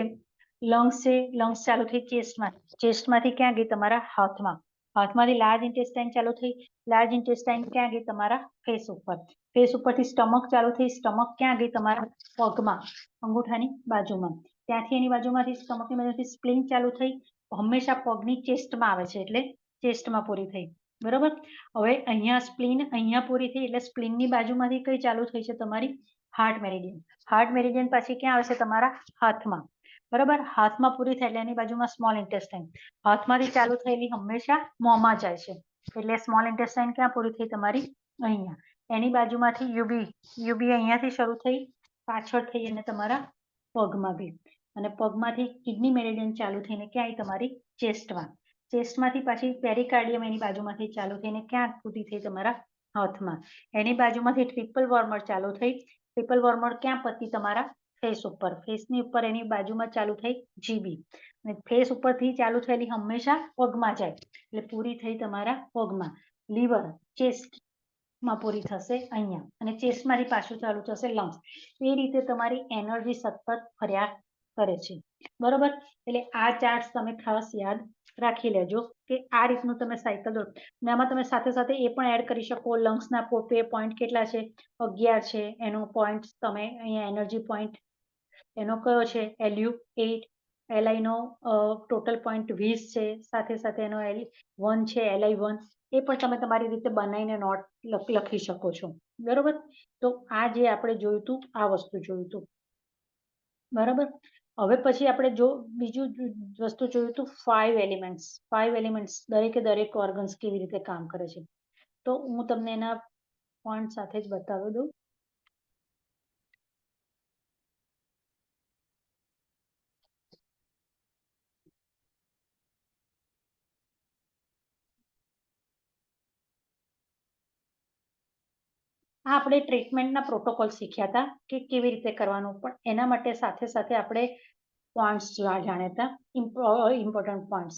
લંગ્સ ચાલુ થઈ ચેસ્ટમાંથી ક્યાં ગઈ તમારા હાથમાંથી લાર્જ ઇન્ટેસ્ટાઇન ચાલુ થઈ લાર્જ ઇન્ટેસ્ટાઇન ક્યાં ગઈ તમારા ફેસ ઉપરથી સ્ટમક ચાલુ થઈ સ્ટમક ક્યાં ગઈ તમારા પગમાં અંગૂઠાની બાજુમાં ત્યાંથી એની બાજુમાંથી સ્ટમકની બાજુથી સ્પ્લીન ચાલુ થઈ હંમેશા પગની ચેસ્ટમાં આવે છે એટલે ચેસ્ટમાં પૂરી થઈ બરોબર. હવે અહીંયા સ્પ્લીન અહીંયા પૂરી થઈ એટલે સ્પ્લીનની બાજુમાંથી કઈ ચાલુ થઈ છે તમારી હાર્ટ મેરિડિયન. હાર્ટ મેરિડિયન પછી ક્યાં આવશે તમારા હાથમાં. બરોબર, હાથમાં પૂરી થાય એટલે એની બાજુમાં સ્મોલ ઇન્ટેસ્ટાઇન. હાથમાંથી ચાલુ થયેલી હંમેશા મોંમાં જાય છે એટલે સ્મોલ ઇન્ટેસ્ટાઇન ક્યાં પૂરી થઈ તમારી અહીંયા. એની બાજુમાંથી યુબી. યુબી અહીંયાથી શરૂ થઈ પાછળ થઈ અને તમારા પગમાં ગઈ અને પગમાંથી કિડની મેરિડિયન ચાલુ થઈને ક્યાં આવી તમારી ચેસ્ટમાં. ચેસ્ટમાંથી પાછી પેરિકાર્ડિયમ એની બાજુમાંથી ચાલુ થઈને ક્યાં પૂરી થઈ તમારા હાથમાં. એની બાજુમાંથી ટ્રિપલ વોર્મર ચાલુ થઈ. ટ્રિપલ વોર્મર ક્યાં પતી તમારા ફેસ ઉપર. ફેસની ઉપર એની બાજુમાં ચાલુ થઈ જીબી અને ફેસ ઉપરથી ચાલુ થયેલી હંમેશા પગમાં જાય એટલે પૂરી થઈ તમારા પગમાં. લીવર ચેસ્ટમાં પૂરી થશે અહીંયા અને ચેસ્ટમાંથી પાછું ચાલુ થશે લંગ્સ. એ રીતે તમારી એનર્જી સતત ફર્યા કરે છે. બરોબર, એટલે આ ચાર્ટ તમે ખાસ યાદ રાખી લેજો કે આ રીતનું તમે સાયકલ દોરો. ને આમાં તમે સાથે સાથે એ પણ એડ કરી શકો લંગ્સના પોઈન્ટ કેટલા છે 11 છે. એનો પોઈન્ટ તમે અહીંયા એનર્જી પોઈન્ટ એનો કયો છે LU8. LI નો ટોટલ પોઈન્ટ 20 છે. સાથે સાથે એનો LI1 છે LI1 એ પણ તમે તમારી રીતે બનાવીને નોટ લખી શકો છો. બરોબર, તો આ જે આપણે જોયું હતું આ વસ્તુ જોયું હતું. બરાબર, હવે પછી આપણે જો બીજું વસ્તુ જોયું હતું 5 એલિમેન્ટ્સ. 5 એલિમેન્ટ્સ દરેકે દરેક ઓર્ગન્સ કેવી રીતે કામ કરે છે તો હું તમને એના પોઈન્ટ સાથે જ બતાવી દઉં. આ આપણે ટ્રીટમેન્ટના પ્રોટોકોલ શીખ્યા હતા કે કેવી રીતે કરવાનું, પણ એના માટે સાથે સાથે આપણે પોઈન્ટ્સ જાણ્યા હતા ઇમ્પોર્ટન્ટ પોઈન્ટ્સ.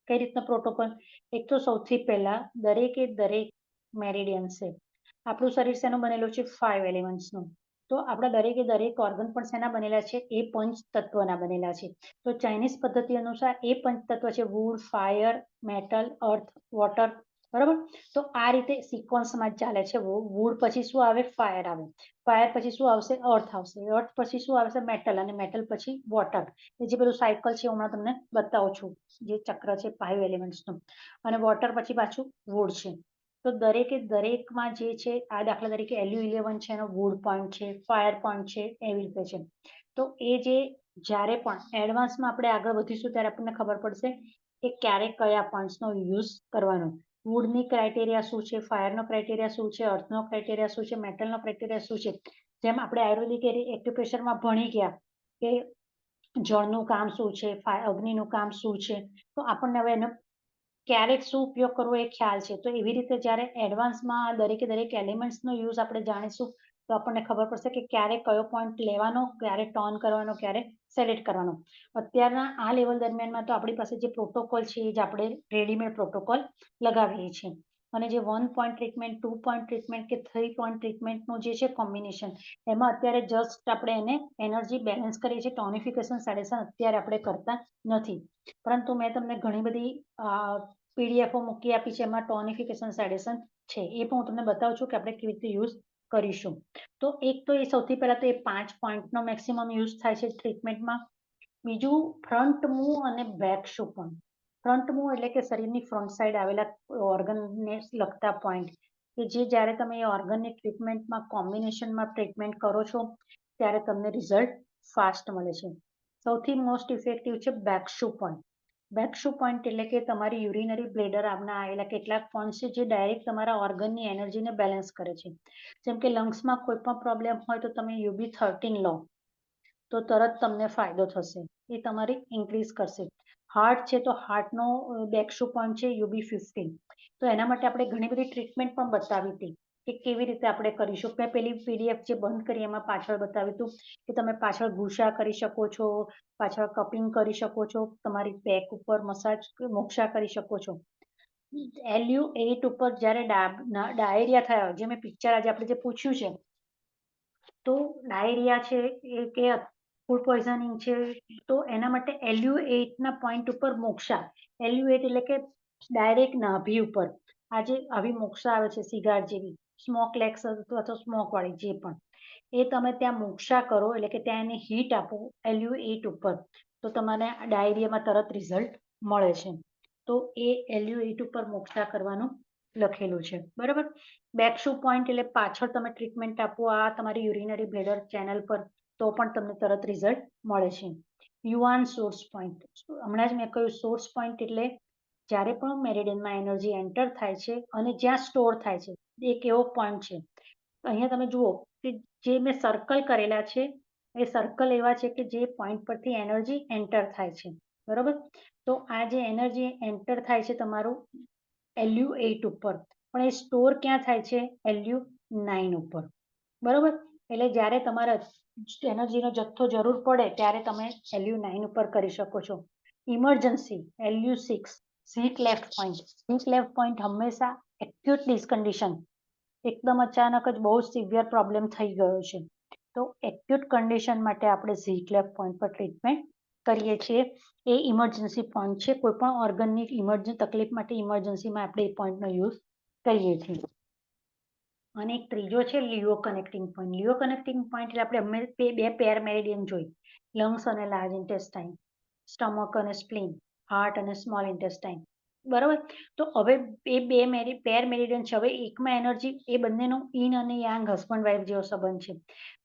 કઈ રીતના પ્રોટોકોલ? એક તો સૌથી પહેલા દરેકે દરેક મેરિડિયન છે. આપણું શરીર શેનું બનેલું છે 5 એલિમેન્ટ્સનું. તો આપણા દરેકે દરેક ઓર્ગન પણ શેના બનેલા છે એ પંચ તત્વના બનેલા છે. તો ચાઇનીઝ પદ્ધતિ અનુસાર એ પંચ તત્વ છે વુડ, ફાયર, મેટલ, અર્થ, વોટર. બરાબર, તો આ રીતે સિક્વન્સમાં જ ચાલે છે. વુડ પછી શું આવે? ફાયર આવે. ફાયર પછી શું આવશે? અર્થ આવશે. અર્થ પછી શું આવશે? મેટલ. અને મેટલ પછી વોટર. એ જે બધું સાયકલ છે હમણાં તમને બતાવું છું જે ચક્ર છે 5 એલિમેન્ટ્સનું. અને વોટર પછી પાછું વુડ છે. તો દરેકે દરેકમાં જે છે આ દાખલા તરીકે LU11 છે એનો વુડ પોઈન્ટ છે, ફાયર પોઈન્ટ છે, એવી રીતે છે. તો એ જે જ્યારે પણ એડવાન્સમાં આપણે આગળ વધીશું ત્યારે આપણને ખબર પડશે કે ક્યારે કયા પોઈન્ટ્સનો યુઝ કરવાનો. વુડની ક્રાઇટેરિયા શું છે, ફાયરનો ક્રાઇટેરિયા શું છે, અર્થનો ક્રાઇટેરિયા શું છે, મેટલનો ક્રાઇટેરિયા શું છે. જેમ આપણે આયુર્વેદિક એક્યુપ્રેશરમાં ભણી ગયા કે જળનું કામ શું છે, અગ્નિનું કામ શું છે, તો આપણને હવે એનો ક્યારેક શું ઉપયોગ કરવો એ ખ્યાલ છે. તો એવી રીતે જ્યારે એડવાન્સમાં દરેકે દરેક એલિમેન્ટ્સનો યુઝ આપણે જાણીશું તો આપણને ખબર પડશે કે ક્યારે કયો પોઈન્ટ લેવાનો, ક્યારે ટર્ન કરવાનો, ક્યારે સેલેક્ટ કરવાનો. અત્યારના આ લેવલ દરમિયાનમાં તો આપણી પાસે જે પ્રોટોકોલ છે એ જ આપણે રેડીમેડ પ્રોટોકોલ લગાવીએ છીએ. અને જે 1 પોઈન્ટ ટ્રીટમેન્ટ, 2 પોઈન્ટ ટ્રીટમેન્ટ કે 3 પોઈન્ટ ટ્રીટમેન્ટનું જે છે કોમ્બિનેશન, એમાં અત્યારે જસ્ટ આપણે એને એનર્જી બેલેન્સ કરીએ છીએ. ટોનિફિકેશન સેડેશન અત્યારે આપણે કરતા નથી, પરંતુ મેં તમને ઘણી બધી પીડીએફઓ મૂકી આપી છે એમાં ટોનિફિકેશન સેડેશન છે. એ પણ હું તમને બતાવું છું કે આપણે કેવી રીતે યુઝ કરીશું. તો એક તો એ સૌથી પહેલા તો એ 5 પોઈન્ટનો મેક્સિમમ યુઝ થાય છે ટ્રીટમેન્ટમાં. બીજું ફ્રન્ટ મૂવ અને બેક શુ પણ. ફ્રન્ટ મૂવ એટલે કે શરીરની ફ્રન્ટ સાઈડ આવેલા ઓર્ગનને લગતા પોઈન્ટ કે જે જ્યારે તમે એ ઓર્ગનની ટ્રીટમેન્ટમાં કોમ્બિનેશનમાં ટ્રીટમેન્ટ કરો છો ત્યારે તમને રિઝલ્ટ ફાસ્ટ મળે છે. સૌથી મોસ્ટ ઇફેક્ટિવ છે બેક શુ પોઈન્ટ. બેક શુ પોઈન્ટ એટલે કે તમારી યુરિનરી બ્લેડર આમના આવેલા કેટલાક પોઈન્ટ છે જે ડાયરેક્ટ તમારા ઓર્ગનની એનર્જીને બેલેન્સ કરે છે. જેમ કે લંગ્સમાં કોઈ પણ પ્રોબ્લેમ હોય તો તમે UB13 લો તો તરત તમને ફાયદો થશે. એ તમારી ઇન્ક્રીઝ કરશે. હાર્ટ છે તો હાર્ટનો બેક શુ પોઈન્ટ છે UB15. તો એના માટે આપણે ઘણી બધી ટ્રીટમેન્ટ પણ બતાવી હતી કે કેવી રીતે આપણે કરીશું. મેં પેલી PDF જે બંધ કરી એમાં પાછળ બતાવ્યું હતું કે તમે પાછળ ઘૂસા કરી શકો છો, પાછળ કપિંગ કરી શકો છો, તમારી બેક ઉપર મસાજ મોક્ષા કરી શકો છો. LU8 ઉપર જ્યારે ડાયરિયા થયો, જે મેં પિક્ચર આજે આપણે જે પૂછ્યું છે, તો ડાયરિયા છે એ કે ફૂડ પોઈઝનિંગ છે તો એના માટે LU8 ના પોઈન્ટ ઉપર મોક્ષા. LU8 એટલે કે ડાયરેક્ટ નાભી ઉપર આજે આવી મોક્ષા આવે છે સિગારેટ જેવી, સ્મોક લેક્સ અથવા તો સ્મોક વાળી જે પણ, એ તમે ત્યાં મોક્ષા કરો એટલે કે ત્યાં એને હીટ આપો LU8 ઉપર તો તમારે ડાયરિયામાં તરત રિઝલ્ટ મળે છે. તો એ LU8 ઉપર મોક્ષા કરવાનું લખેલું છે, બરાબર. બેકશુ પોઈન્ટ એટલે પાછળ તમે ટ્રીટમેન્ટ આપો આ તમારી યુરિનરી બ્લેડર ચેનલ પર, તો પણ તમને તરત રિઝલ્ટ મળે છે. યુઆન સોર્સ પોઈન્ટ, હમણાં જ મેં કહ્યું સોર્સ પોઈન્ટ એટલે જ્યારે પણ મેરિડિયનમાં એનર્જી એન્ટર થાય છે અને જ્યાં સ્ટોર થાય છે, એક એવો પોઈન્ટ છે. અહીંયા તમે જુઓ કે જે મેં સર્કલ કરેલા છે એ સર્કલ એવા છે કે જે પોઈન્ટ પરથી એનર્જી એન્ટર થાય છે, બરોબર. તો આ જે એનર્જી એન્ટર થાય છે તમારું LU8 ઉપર, પણ એ સ્ટોર ક્યાં થાય છે? LU9 ઉપર, બરોબર. એટલે જ્યારે તમારે એનર્જીનો જથ્થો જરૂર પડે ત્યારે તમે LU9 ઉપર કરી શકો છો. ઇમરજન્સી LU6 ઝીક લેફ્ટ પોઈન્ટ. ઝીક લેફ્ટ પોઈન્ટ હંમેશા એક્યુટ ડિસકન્ડિશન, એકદમ અચાનક જ બહુ સિવિયર પ્રોબ્લેમ થઈ ગયો છે, તો એક્યુટ કન્ડિશન માટે આપણે ઝીક લેફ્ટ પોઈન્ટ પર ટ્રીટમેન્ટ કરીએ છીએ. એ ઇમરજન્સી પોઈન્ટ છે, કોઈ પણ ઓર્ગનની ઇમરજન્સી તકલીફ માટે ઇમરજન્સીમાં આપણે એ પોઈન્ટનો યુઝ કરીએ છીએ. અને એક ત્રીજો છે લિયો કનેક્ટિંગ પોઈન્ટ. લિયો કનેક્ટિંગ પોઈન્ટ એટલે આપણે બે પેર મેરિડિયન જોઈ, લંગ્સ અને લાર્જ ઇન્ટેસ્ટાઇન, સ્ટમક અને સ્પ્લીન, હાર્ટ અને સ્મોલ ઇન્ટેસ્ટાઇન, બરાબર. તો હવે એ પેર મેરિડિયન છે. હવે એકમાં એનર્જી, એ બંનેનો ઇન અને યાંગ હસબન્ડ વાઇફ જેવો સંબંધ છે.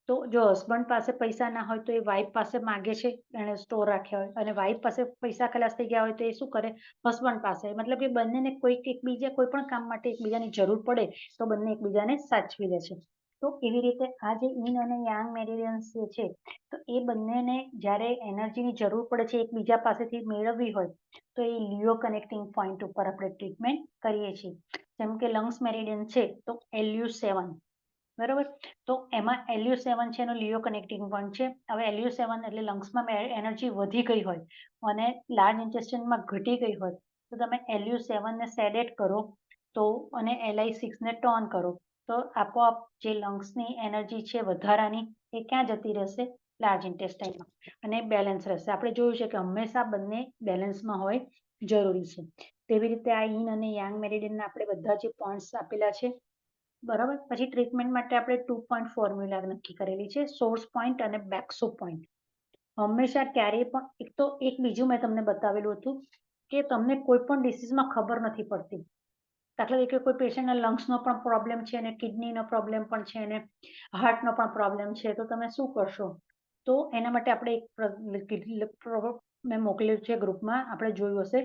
તો જો હસબન્ડ પાસે પૈસા ના હોય તો એ વાઇફ પાસે માગે છે, એને સ્ટોર રાખ્યા હોય, અને વાઇફ પાસે પૈસા ખલાસ થઈ ગયા હોય તો એ શું કરે? હસબન્ડ પાસે. મતલબ કે બંનેને કોઈક એકબીજા કોઈ પણ કામ માટે એકબીજાની જરૂર પડે તો બંને એકબીજાને સાચવી લે છે. તો એવી રીતે આ જે ઇન અને યાંગ મેરિડિયન્સ જે છે, તો એ બંનેને જ્યારે એનર્જીની જરૂર પડે છે એકબીજા પાસેથી મેળવવી હોય તો એ લિયો કનેક્ટિંગ પોઈન્ટ ઉપર આપણે ટ્રીટમેન્ટ કરીએ છીએ. જેમ કે લંગ્સ મેરિડિયન છે તો LU7, બરોબર. તો એમાં LU7 છે એનો લિયો કનેક્ટિંગ પોઈન્ટ છે. હવે LU7 એટલે લંગ્સમાં એનર્જી વધી ગઈ હોય અને લાર્જ ઇન્ટેસ્ટાઇનમાં ઘટી ગઈ હોય તો તમે LU7 ને સેડેટ કરો તો અને LI6 ને ટોન કરો તો આપોઆપ જે લંગ્સની એનર્જી છે વધારાની એ ક્યાં જતી રહેશે? લાર્જ ઇન્ટેસ્ટાઇનમાં, અને બેલેન્સ રહેશે. આપણે જોયું છે કે હંમેશા બંને બેલેન્સમાં હોય જરૂરી છે. તેવી રીતે આ ઇન અને યાંગ મેરિડિયનના આપણે બધા જે પોઈન્ટ્સ આપેલા છે, બરાબર. પછી ટ્રીટમેન્ટ માટે આપણે 2 પોઈન્ટ ફોર્મ્યુલા નક્કી કરેલી છે, સોર્સ પોઈન્ટ અને બેકશુ પોઈન્ટ. હંમેશા ક્યારેય પણ એક બીજું મેં તમને બતાવેલું હતું કે તમને કોઈ પણ ડિસીઝમાં ખબર નથી પડતી. દાખલા તરીકે કોઈ પેશન્ટને લંગ્સનો પણ પ્રોબ્લેમ છે અને કિડનીનો પ્રોબ્લેમ પણ છે અને હાર્ટનો પણ પ્રોબ્લેમ છે, તો તમે શું કરશો? તો એના માટે આપણે એક મેં મોકલ્યું છે ગ્રુપમાં, આપણે જોયું હશે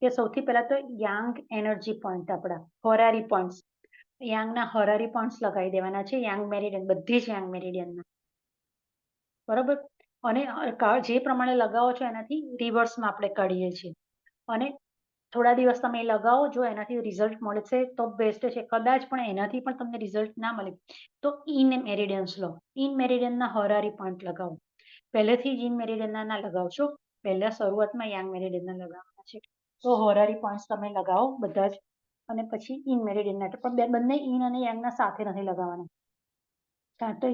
કે સૌથી પહેલા તો યાંગ એનર્જી પોઈન્ટ, આપણા હોરારી પોઈન્ટ્સ, યાંગના હોરારી પોઈન્ટ્સ લગાવી દેવાના છે. યાંગ મેરિડિયન, બધી જ યાંગ મેરિડિયનમાં, બરાબર. અને જે પ્રમાણે લગાવો છો એનાથી રિવર્સમાં આપણે કાઢીએ છીએ. અને થોડા દિવસ તમે લગાવો, જો એનાથી રિઝલ્ટ મળશે તો બેસ્ટ છે. કદાચ પણ એનાથી પણ તમને રિઝલ્ટ ના મળે તો ઇન મેરિડિયન્સ લો. ઇન મેરિડિયનના હોરારી પોઈન્ટ લગાવો. પહેલેથી જ ઇન મેરિડિયનના ના લગાવશો, પહેલા શરૂઆતમાં યાંગ મેરિડિયનના લગાવવાના છે. તો હોરારી પોઈન્ટ્સ તમે લગાવો બધા જ, અને પછી ઇન મેરિડિયનના, પણ બંને ઇન અને યાંગના સાથે નથી લગાવવાના. કારણ તો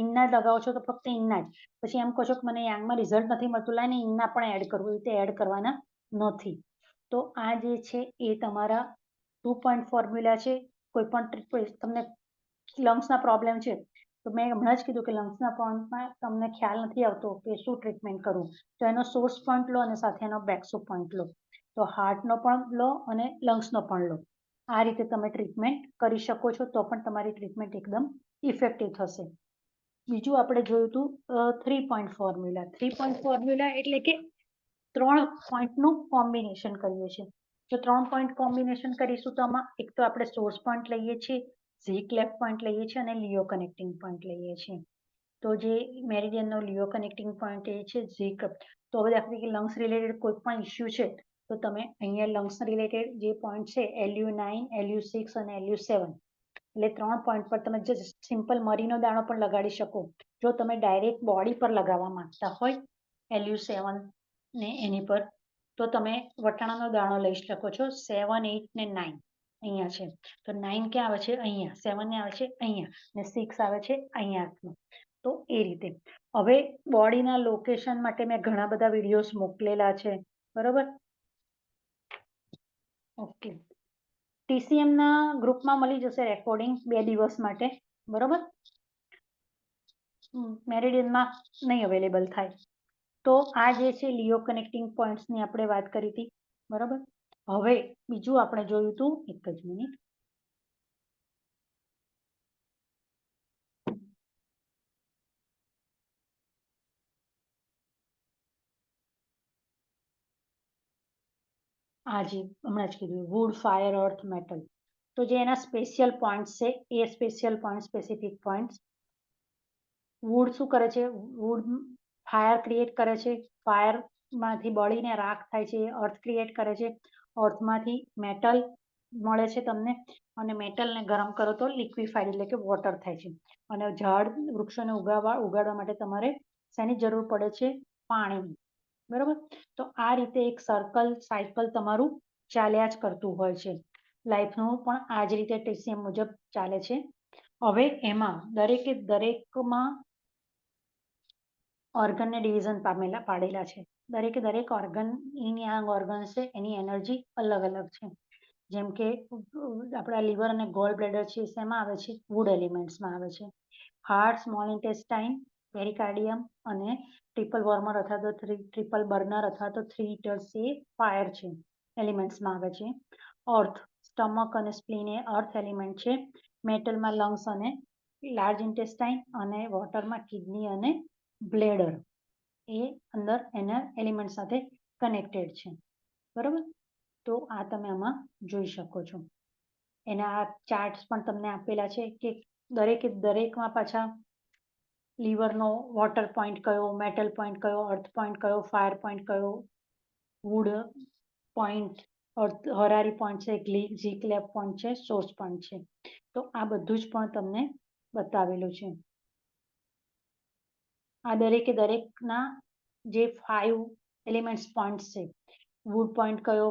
ઇનના લગાવો છો તો ફક્ત ઇનના જ, પછી એમ કહો છો કે મને યાંગમાં રિઝલ્ટ નથી મળતું, લાઈને ઇનના પણ એડ કરવું, એ રીતે એડ કરવાના નથી. તો આ જે છે એ તમારા 2 પોઈન્ટ ફોર્મ્યુલા છે. કોઈ પણ તમને લંગ્સના પ્રોબ્લેમ છે તો મેં હમણાં જ કીધું કે લંગ્સના પોઈન્ટમાં તમને ખ્યાલ નથી આવતો કે શું ટ્રીટમેન્ટ કરવું, તો એનો સોર્સ પોઈન્ટ લો અને સાથે એનો બેકશુ પોઈન્ટ લો. તો હાર્ટનો પણ લો અને લંગ્સનો પણ લો. આ રીતે તમે ટ્રીટમેન્ટ કરી શકો છો, તો પણ તમારી ટ્રીટમેન્ટ એકદમ ઇફેક્ટિવ થશે. બીજું આપણે જોયું હતું 3 પોઈન્ટ ફોર્મ્યુલા. 3 પોઈન્ટ ફોર્મ્યુલા એટલે કે 3 પોઈન્ટનું કોમ્બિનેશન કરીએ છીએ. જો 3 પોઈન્ટ કોમ્બિનેશન કરીશું તો આમાં એક તો આપણે સોર્સ પોઈન્ટ લઈએ છીએ, ઝીક લેફ્ટ પોઈન્ટ લઈએ છીએ અને લિયો કનેક્ટિંગ પોઈન્ટ લઈએ છીએ. તો જે મેરિડિયનનો લિયો કનેક્ટિંગ પોઈન્ટ એ છે ઝીક. તો હવે દાખલા તરીકે લંગ્સ રિલેટેડ કોઈ પણ ઇસ્યુ છે તો તમે અહીંયા લંગ્સ રિલેટેડ જે પોઈન્ટ છે LU9, LU6 અને LU7, એટલે 3 પોઈન્ટ પર તમે જે સિમ્પલ મરીનો દાણો પણ લગાડી શકો. જો તમે ડાયરેક્ટ બોડી પર લગાવવા માંગતા હોય LU7 ને એની પર, તો તમે વટાણાનો દાણો લઈ શકો છો. 7, 8 ને 9 અહીંયા છે, તો 9 ક્યાં આવે છે? અહીંયા. 7 ને આવે છે અહીંયા, ને 6 આવે છે અહીંયા. તો એ રીતે હવે બોડીના લોકેશન માટે મેં ઘણા બધા વિડીયોઝ મોકલેલા છે, બરોબર. ઓકે, TCM ના ગ્રુપમાં મળી જશે રેકોર્ડિંગ 2 દિવસ માટે, બરોબર. મેરિડિયનમાં નહીં અવેલેબલ થાય. તો આ જે છે લિયો કનેક્ટિંગ પોઈન્ટ્સની આપણે વાત કરી હતી, બરોબર. હવે બીજું આપણે જોયું હતું, એક જ મિનિટ, આજે હમણાં જ કીધું વુડ, ફાયર, અર્થ, મેટલ. તો જે એના સ્પેશિયલ પોઈન્ટ્સ છે એ special point, specific points. Wood શું કરે છે? વુડ ફાયર ક્રિએટ કરે છે, ફાયરમાંથી બળીને રાખ થાય છે. અર્થ ક્રિએટ કરે છે, અર્થમાંથી મેટલ મળે છે તમને, અને મેટલને ગરમ કરો તો લિક્વિફાઈડ એટલે કે વોટર થાય છે. અને ઝાડ વૃક્ષોને ઉગાડવા માટે તમારે શેની જરૂર પડે છે? પાણીની. બરોબર? તો આ રીતે એક સર્કલ, સાયકલ તમારું ચાલ્યા જ કરતું હોય છે. લાઈફનું પણ આ જ રીતે TCM મુજબ ચાલે છે. હવે એમાં દરેકે દરેકમાં ઓર્ગનને ડિવિઝન પાડેલા છે. દરેકે દરેક ઓર્ગન ઓર્ગન્સ છે એની એનર્જી અલગ અલગ છે. જેમ કે આપણા લીવર અને ગોલ બ્લેડર છે, શેમાં આવે છે? વુડ એલિમેન્ટ્સમાં આવે છે. હાર્ટ, સ્મોલ ઇન્ટેસ્ટાઇન, પેરિકાર્ડિયમ અને ટ્રિપલ વોર્મર અથવા તો ટ્રિપલ બર્નર અથવા તો 3 ઈટર્સ એ ફાયર છે, એલિમેન્ટ્સમાં આવે છે. અર્થ, સ્ટમક અને સ્પ્લીન એ અર્થ એલિમેન્ટ છે. મેટલમાં લંગ્સ અને લાર્જ ઇન્ટેસ્ટાઇન, અને વોટરમાં કિડની અને બ્લેડર એ અંદર એના એલિમેન્ટ સાથે કનેક્ટેડ છે. બરોબર? તો આ તમે આમાં જોઈ શકો છો. એના ચાર્ટ્સ પણ તમને આપેલા છે કે દરેકે દરેકમાં પાછા લીવરનો વોટર પોઈન્ટ કયો, મેટલ પોઈન્ટ કયો, અર્થ પોઈન્ટ કયો, ફાયર પોઈન્ટ કયો, વુડ પોઈન્ટ, હરારી પોઈન્ટ છે, જી ક્લેપ પોઈન્ટ છે, સોર્સ પોઈન્ટ છે. તો આ બધું જ પણ તમને બતાવેલું છે. આ દરેકે દરેકના જે 5 એલિમેન્ટ્સ પોઈન્ટ્સ છે, વુડ પોઈન્ટ કયો,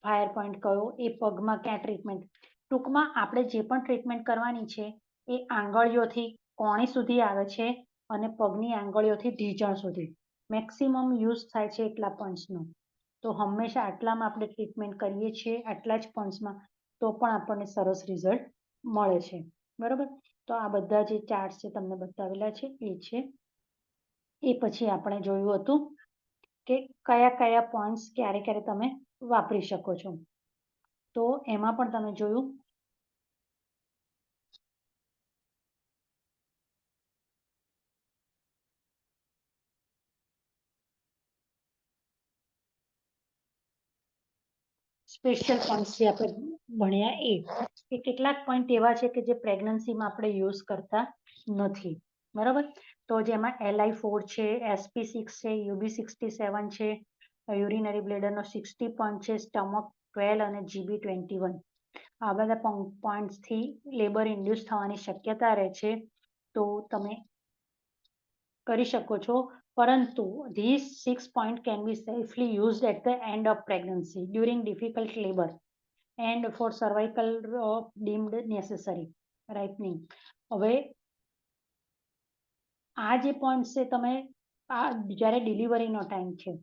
ફાયર પોઈન્ટ કયો, એ પગમાં ક્યાં ટ્રીટમેન્ટ. ટૂંકમાં આપણે જે પણ ટ્રીટમેન્ટ કરવાની છે એ આંગળીઓથી કોણી સુધી આવે છે અને પગની આંગળીઓથી ઢીંચણ સુધી મેક્સિમમ યુઝ થાય છે એટલા પોઈન્ટ્સનો. તો હંમેશા આટલામાં આપણે ટ્રીટમેન્ટ કરીએ છીએ, આટલા જ પોઈન્ટ્સમાં, તો પણ આપણને સરસ રિઝલ્ટ મળે છે. બરોબર? તો આ બધા જે ચાર્ટ છે તમને બતાવેલા છે એ છે. એ પછી આપણે જોયું હતું કે કયા કયા પોઈન્ટ્સ ક્યારે ક્યારે તમે વાપરી શકો છો. તો એમાં પણ તમે જોયું સ્પેશિયલ પોઈન્ટ્સ જે આપણે ભણ્યા એ કેટલાક પોઈન્ટ એવા છે કે જે પ્રેગ્નન્સીમાં આપણે યુઝ કરતા નથી. બરાબર? તો જેમાં LI4 છે, SP6 છે, UB67 છે, યુરિનરી બ્લેડરનો 60 પોઈન્ટ છે, સ્ટમક 12 અને GB21. આ બધા પોઈન્ટ્સથી લેબર ઇન્ડ્યુસ થવાની શક્યતા રહે છે. તો તમે કરી શકો છો, પરંતુ these 6 points can be safely used at the end of pregnancy during difficult labor and for cervical deemed necessary ripening. હવે આ જે પોઈન્ટ છે તમે આ જ્યારે ડિલિવરીનો ટાઈમ છે,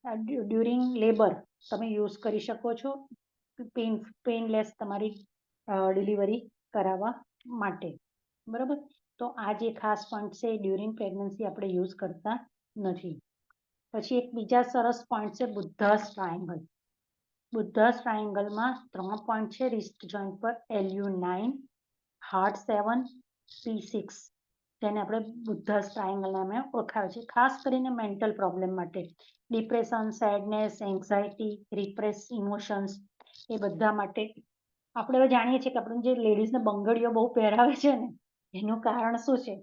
ડ્યુરિંગ લેબર તમે યુઝ કરી શકો છો પેઇનલેસ તમારી ડિલિવરી કરાવવા માટે. બરાબર? તો આ જે ખાસ પોઈન્ટ છે ડ્યુરિંગ પ્રેગ્નન્સી આપણે યુઝ કરતા નથી. પછી એક બીજા સરસ પોઈન્ટ છે બુદ્ધાસ ટ્રાયંગલ. બુદ્ધાસ ટ્રાયંગલમાં 3 પોઈન્ટ છે રિસ્ટ જોઈન્ટ પર, LU9, હાર્ટ 7, P6, જેને આપણે બુદ્ધાસ ટ્રાયંગલ નામે ઓળખાવે છે. ખાસ કરીને મેન્ટલ પ્રોબ્લેમ માટે, ડિપ્રેશન, સેડનેસ, એન્ઝાયટી, રિપ્રેસ ઇમોશન્સ, એ બધા માટે. આપણે હવે જાણીએ છીએ કે આપણે જે લેડીઝને બંગડીઓ બહુ પહેરાવે છે ને, એનું કારણ શું છે?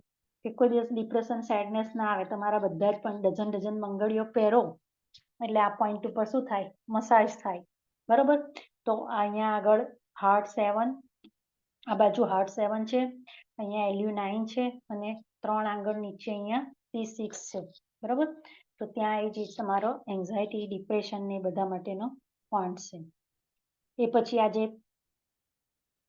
કે કોઈ દિવસ ડિપ્રેશન, સેડનેસ ના આવે. તમારા બધા જ પણ ડઝન બંગડીઓ પહેરો એટલે આ પોઈન્ટ ઉપર શું થાય? મસાજ થાય. બરોબર? તો અહીંયા આગળ હાર્ટ 7, આ બાજુ હાર્ટ 7 છે, અહીંયા LU9 છે, અને 3 આંગળ નીચે અહીંયા P6 છે. બરોબર? તો ત્યાં એ જે તમારો એન્ઝાયટી, ડિપ્રેશન ને બધા માટેનો પોઈન્ટ છે. એ પછી આજે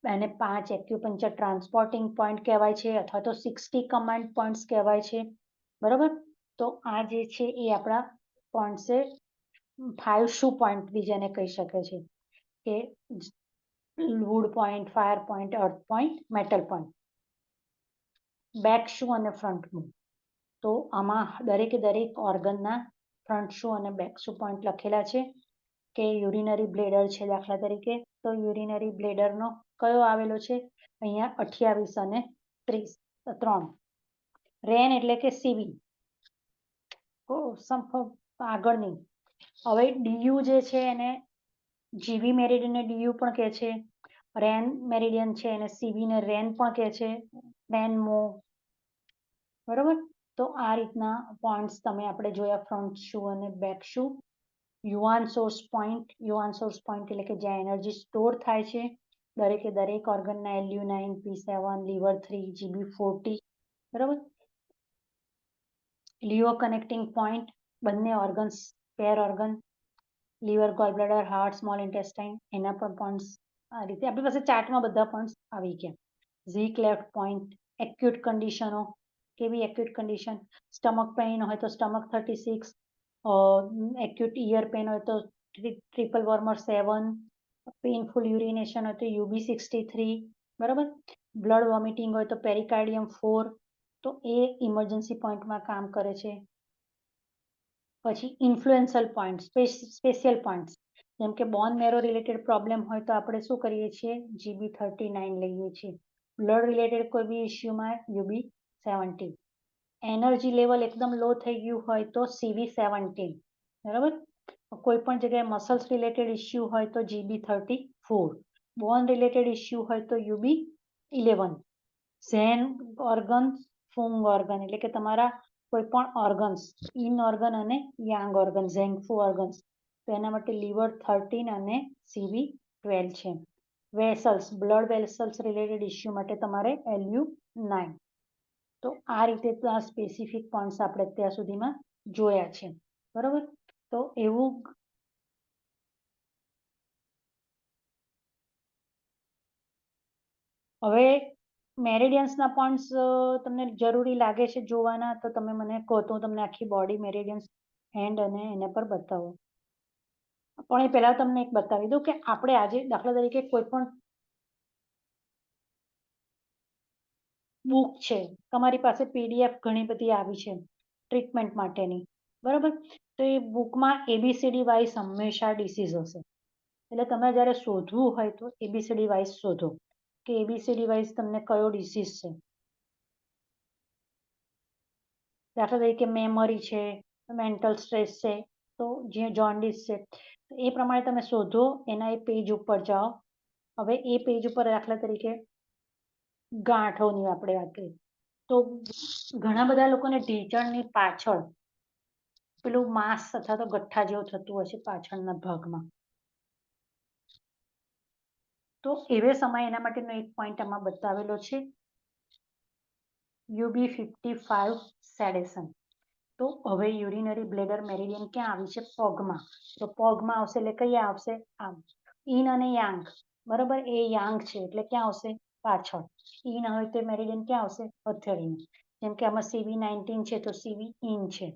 એને 5 એક્યુપંચર ટ્રાન્સપોર્ટિંગ પોઈન્ટ કહેવાય છે, અથવા તો 60 કમાન્ડ પોઈન્ટ્સ કહેવાય છે. બરોબર? તો આ જે છે એ આપણા પોઈન્ટ છે. 5 શુ પોઈન્ટ બી જેને કહી શકે છે કે વુડ પોઈન્ટ, ફાયર પોઈન્ટ, અર્થ પોઈન્ટ, મેટલ પોઈન્ટ. બેક શુ અને ફ્રન્ટ મૂવ. તો આમાં દરેકે દરેક ઓર્ગનના ફ્રન્ટ શુ અને બેક શુ પોઈન્ટ લખેલા છે. કે યુરિનરી બ્લેડર છે દાખલા તરીકે, તો યુરિનરી બ્લેડરનો કયો આવેલો છે અહીંયા 28 અને 3. રેન એટલે કે સીવી આગળની. હવે ડીયુ જે છે એને જીવી મેરિડિયન ડીયુ પણ કહે છે, રેન મેરિડિયન છે એને સીવી ને રેન પણ કહે છે, રેનમો. બરોબર, તો આ રીતના પોઈન્ટ્સ તમે આપણે જોયા ફ્રન્ટ શુ અને બેક શુ. યુવાન સોર્સ પોઈન્ટ એટલે કે જ્યાં એનર્જી સ્ટોર થાય છે દરેકે દરેક ઓર્ગનના LU9, P7, લીવર 3, GB40. બરોબર, લિયો કનેક્ટિંગ પોઈન્ટ બંને organs, pair organ, liver, gallbladder, heart, small intestine, એના પણ પોઈન્ટ્સ આ રીતે આપણી પાસે ચાર્ટમાં બધા પોઈન્ટ્સ આવી ગયા. ઝી ક્લેફ્ટ પોઈન્ટ, એક્યુટ કન્ડિશનો, કેવી એક્યુટ કન્ડિશન, સ્ટમક પેઇન હોય તો સ્ટમક 36, એક્યુટ ઇયર પેન હોય તો ટ્રિપલ વોર્મર 7, પેઇનફુલ યુરિનેશન હોય તો UB63. બરાબર, બ્લડ વોમિટિંગ હોય તો પેરિકાર્ડિયમ 4, તો એ ઇમરજન્સી પોઈન્ટમાં કામ કરે છે. પછી ઇન્ફ્લુએન્શિયલ પોઈન્ટ, સ્પેશિયલ પોઈન્ટ્સ, જેમ કે બોન મેરો રિલેટેડ પ્રોબ્લેમ હોય તો આપણે શું કરીએ છીએ, GB39 લઈએ છીએ. બ્લડ રિલેટેડ કોઈ બી ઇસ્યુમાં UB70. એનર્જી લેવલ એકદમ લો થઈ ગયું હોય તો CV17. બરાબર, કોઈ પણ જગ્યાએ મસલ્સ રિલેટેડ ઇસ્યુ હોય તો GB34. બોન રિલેટેડ ઇસ્યુ હોય તો UB11. ઝેન ઓર્ગન, ફુંગ ઓર્ગન એટલે કે તમારા કોઈ પણ ઓર્ગન્સ, ઇન ઓર્ગન અને યાંગ ઓર્ગન, ઝેન્ગફુ ઓર્ગન્સ, તો એના માટે લીવર 13 અને CV12 છે. Vessels, blood vessels related issue માટે તમારે LU9. તો આ રીતે આ સ્પેસિફિક પોઈન્ટ્સ આપણે અત્યાર સુધીમાં જોયા છે. બરોબર, તો એવું હવે મેરિડિયન્સના પોઈન્ટ્સ તમને જરૂરી લાગે છે જોવાના, તો તમે મને કહો તો હું તમને આખી બોડી મેરિડિયન્સ હેન્ડ અને એના પર બતાવું. પણ એ પહેલા તમને એક બતાવી દઉં કે આપણે આજે દાખલા તરીકે કોઈ પણ બુક છે, તમારી પાસે PDF ઘણી બધી આવી છે ટ્રીટમેન્ટ માટેની. બરાબર, તો એ બુકમાં ABCD વાઇઝ હંમેશા ડિસીઝ હશે. એટલે તમે જ્યારે શોધવું હોય તો ABCD વાઇઝ શોધો કે ABCD વાઇઝ તમને કયો ડિસીઝ છે. દાખલા તરીકે મેમરી છે, મેન્ટલ સ્ટ્રેસ છે, તો જે જોન્ડિસ છે, એ પ્રમાણે તમે શોધો, એના એ પેજ ઉપર જાઓ. હવે એ પેજ ઉપર દાખલા તરીકે ગાંઠોની આપણે વાત કરીએ તો ઘણા બધા લોકોને ઢીંચણની પાછળ પેલું માંસ અથવા તો ગઠ્ઠા જેવું થતું હોય છે પાછળના ભાગમાં. તો એવે સમય એના માટેનો એક પોઈન્ટ આમાં બતાવેલો છે, UB55 સેડેશન. તો હવે યુરિનરી બ્લેડર મેરિડિયન ક્યાં આવી છે, પગમાં. તો પગમાં આવશે એટલે કઈ આવશે, આમ. ઇન અને યાંગ, બરાબર, એ યાંગ છે એટલે ક્યાં આવશે, પાછળ. ઇન હોય તો મેરિડિયન ક્યાં આવશે, હથેળીમાં. જેમ કે આમાં CV19 છે તો CV ઇન છે.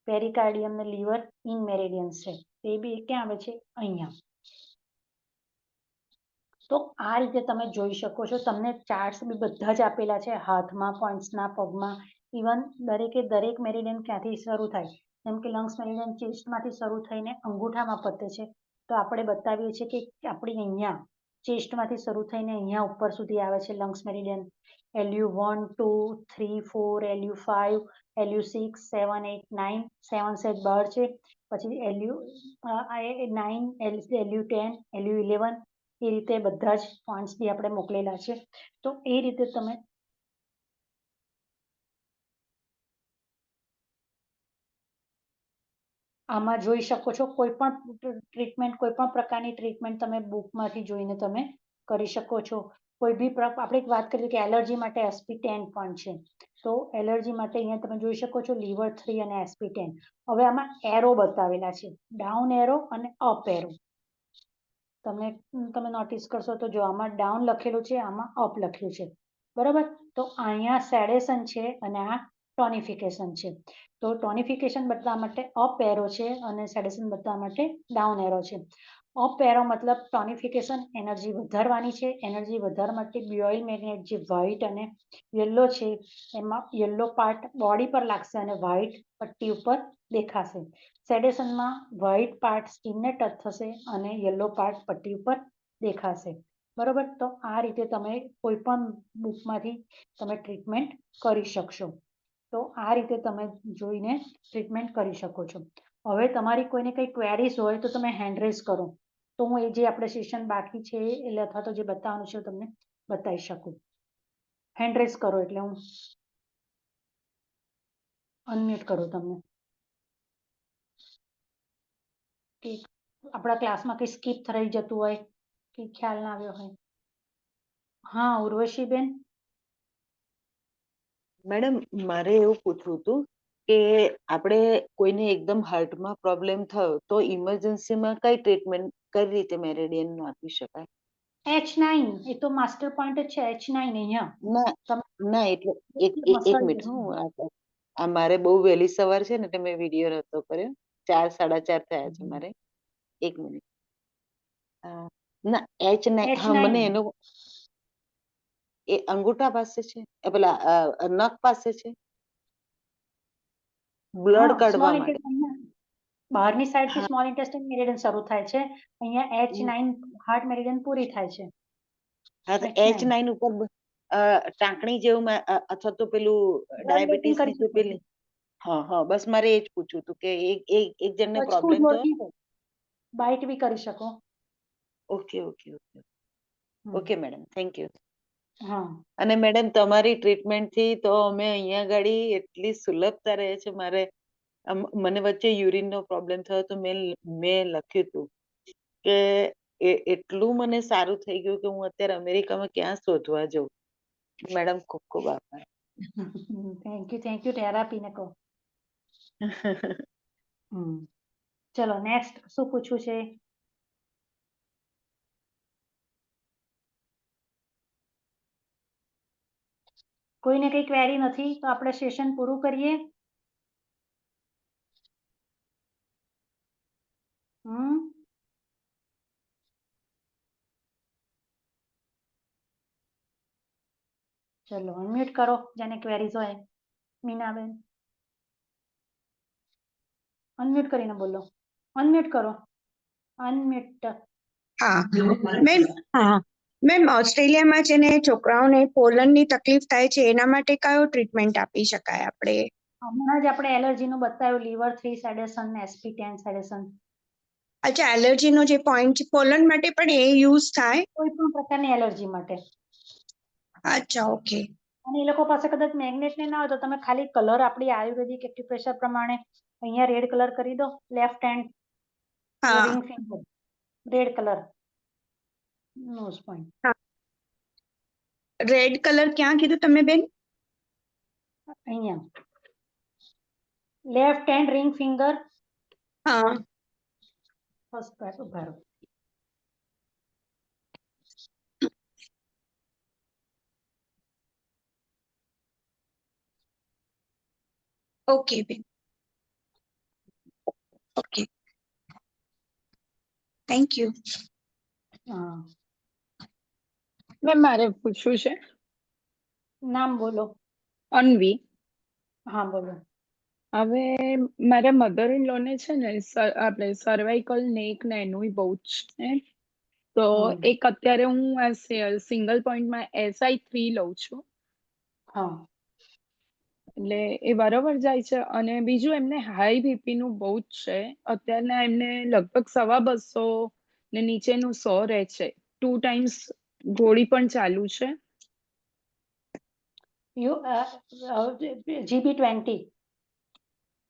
પેરિકાર્ડિયમ ને લીવર ઇન મેરિડિયન છે, એ બી ક્યાં આવે છે, અહીંયા. તો આ રીતે તમે જોઈ શકો છો. તમને ચાર્ટ્સ બી બધા જ આપેલા છે હાથમાં, પોઈન્ટ્સના, પગમાં. ઇવન દરેકે દરેક મેરિડિયન ક્યાંથી શરૂ થાય, જેમ કે લંગ્સ મેરિડિયન ચેસ્ટમાંથી શરૂ થઈને અંગૂઠામાં પતે છે, તો આપણે બતાવીએ છીએ કે આપણી અહીંયા ચેસ્ટમાંથી શરૂ થઈને અહીંયા ઉપર સુધી આવે છે lungs meridian. LU1, 2, 3, 4, LU5, LU6, 7, 8, 9, 7 set બહાર છે. પછી LU9, LU10, LU11, એ રીતે બધા જ પોઈન્ટ્સ બી આપણે મોકલેલા છે. તો એ રીતે તમે આમાં જોઈ શકો છો. કોઈ પણ ટ્રીટમેન્ટ, કોઈ પણ પ્રકારની ટ્રીટમેન્ટ તમે બુકમાંથી જોઈને તમે કરી શકો છો. કોઈ બી આપણે વાત કરીએ કે એલર્જી માટે SP10 પણ છે, તો એલર્જી માટે અહીંયા તમે જોઈ શકો છો લીવર 3 અને SP10. હવે આમાં એરો બતાવેલા છે, ડાઉન એરો અને અપ એરો. તમે નોટિસ કરશો તો જો આમાં ડાઉન લખેલું છે, આમાં અપ લખ્યું છે. બરાબર, તો અહીંયા સેડેશન છે અને આ ટોનિફિકેશન છે. તો ટોનિફિકેશન બતાવવા માટે અપ એરો છે અને સેડેશન બતાવવા માટે ડાઉન એરો છે. અપેરો મતલબ ટોનિફિકેશન, એનર્જી વધારવાની છે. એનર્જી વધારવા માટે બાયોઇલ મેગ્નેટ જે વ્હાઇટ અને યલો છે એમાં યલો પાર્ટ બોડી પર લાગશે અને વ્હાઇટ પટ્ટી ઉપર દેખાશે. સેડેશનમાં વ્હાઇટ પાર્ટ સ્કિનને ટચ થશે અને યલો પાર્ટ પટ્ટી ઉપર દેખાશે. બરોબર, તો આ રીતે તમે કોઈ પણ બુકમાંથી તમે ટ્રીટમેન્ટ કરી શકશો. તો આ રીતે તમે જોઈને ટ્રીટમેન્ટ કરી શકો છો. હવે તમારી કોઈને કઈ ક્વેરીઝ હોય તો તમે હેન્ડ રેઝ કરો, તો હું એ જે આપણે સેશન બાકી છે એટલે અથવા તો જે બતાવવાનું છે તમને બતાવી શકું. હેન્ડ રેઝ કરો એટલે હું અનમ્યુટ કરું તમને. કે આપણા ક્લાસમાં કઈ સ્કીપ થઈ જતું હોય કે ખ્યાલ ના આવ્યો હોય. હા ઉર્વશીબેન. મેડમ મારે એવું પૂછવું હતું કે આપણે કોઈને એકદમ હાર્ટમાં પ્રોબ્લેમ થયો તો ઇમરજન્સીમાં કઈ ટ્રીટમેન્ટ કઈ રીતે મેરેડિયન નું આપી શકાય? H9 એ તો માસ્ટર પોઈન્ટ જ છે. H9 અહીંયા ના એટલે એક મિનિટ આ મારે બહુ વહેલી સવાર છે ને એટલે મેં વિડીયો નતો કર્યો. 4 4:30 થયા છે મારે. એક મિનિટ. ના H9 હા મને એનો એ અંગૂઠા પાસે છે પેલા નખ પાસે છે બ્લડ કાઢવા માટે. બહારની સાઈડ થી સ્મોલ ઇન્ટેસ્ટાઇન મેરિડિયન શરૂ થાય છે. અહીંયા H9 હાર્ટ મેરિડિયન પૂરી થાય છે. હા તો H9 ઉપર ટાંકણી જેવું અથવા તો પેલું ડાયાબિટીસ ની તો પેલી હા બસ મારે એ જ પૂછવું હતું કે એક જણને પ્રોબ્લેમ તો બાઇટ બી કરી શકો. Okay madam, thank you. હા અને મેડમ તમારી ટ્રીટમેન્ટ થી તો અમે અહીંયા ગાડી એટલી સુલભતા રહે છે. મને વચ્ચે યુરિન નો પ્રોબ્લેમ થયો તો મેં લખ્યું હતું કે એટલું મને સારું થઈ ગયું કે હું અત્યારે અમેરિકામાં ક્યાં શોધવા જઉં. મેડમ ખૂબ ખૂબ આભાર. થેન્ક યુ થેરાપી ને કહો. ચલો નેક્સ્ટ શું પૂછવું છે? કોઈને કઈ ક્વેરી નથી તો આપણે સેશન પૂરું કરીએ. ચલો અનમ્યુટ કરો જેને ક્વેરીઝ હોય. મીનાબેન અનમ્યુટ કરીને બોલો. અનમ્યુટ કરો. અનમ્યુટ. હા મેમ. હા મેમ, ઓસ્ટ્રેલિયામાં છે ને છોકરાઓને પોલનની તકલીફ થાય છે, એના માટે કયો ટ્રીટમેન્ટ આપી શકાય આપણે? હમણાં જ આપણે એલર્જીનું બતાવ્યું, લીવર 3 સેડેશન ને SP10 સેડેશન. અચ્છા, એલર્જીનો જે પોઈન્ટ છે પોલન માટે પણ એ યુઝ થાય? કોઈ પણ પ્રકારની એલર્જી માટે. અચ્છા, ઓકે. અને એ લોકો પાસે કદાચ મેગ્નેટ ને ના હોય તો તમે ખાલી કલર આપણી આયુર્વેદિક એક્યુપ્રેશર પ્રમાણે અહીંયા રેડ કલર કરી દો. Left hand ring finger red colour nose point. Red colour ક્યાં કીધું તમે બેન? અહીંયા લેફ્ટ હેન્ડ રિંગ ફિંગર. હા ફર્સ્ટ પાર્ટ ઉભા રહો. ઓકે બેન, ઓકે, થેન્ક યુ. હા મેમ મારે પૂછવું છે. નામ બોલો. અન્વી. હા બોલો. હવે મારા મધર ઇન લો ને છે ને આપણે સર્વાઇકલ નેક ને એનું બહુ જ છે. તો એક અત્યારે હું સિંગલ પોઈન્ટમાં SI3 લઉં છું. હા એટલે એ બરાબર જાય છે. અને બીજું એમને હાઈ બીપી નું બહુ જ છે. અત્યારના એમને લગભગ 250 ને નીચેનું 100 રહે છે. 2 ટાઈમ્સ ગોળી પણ ચાલુ છે. GB20.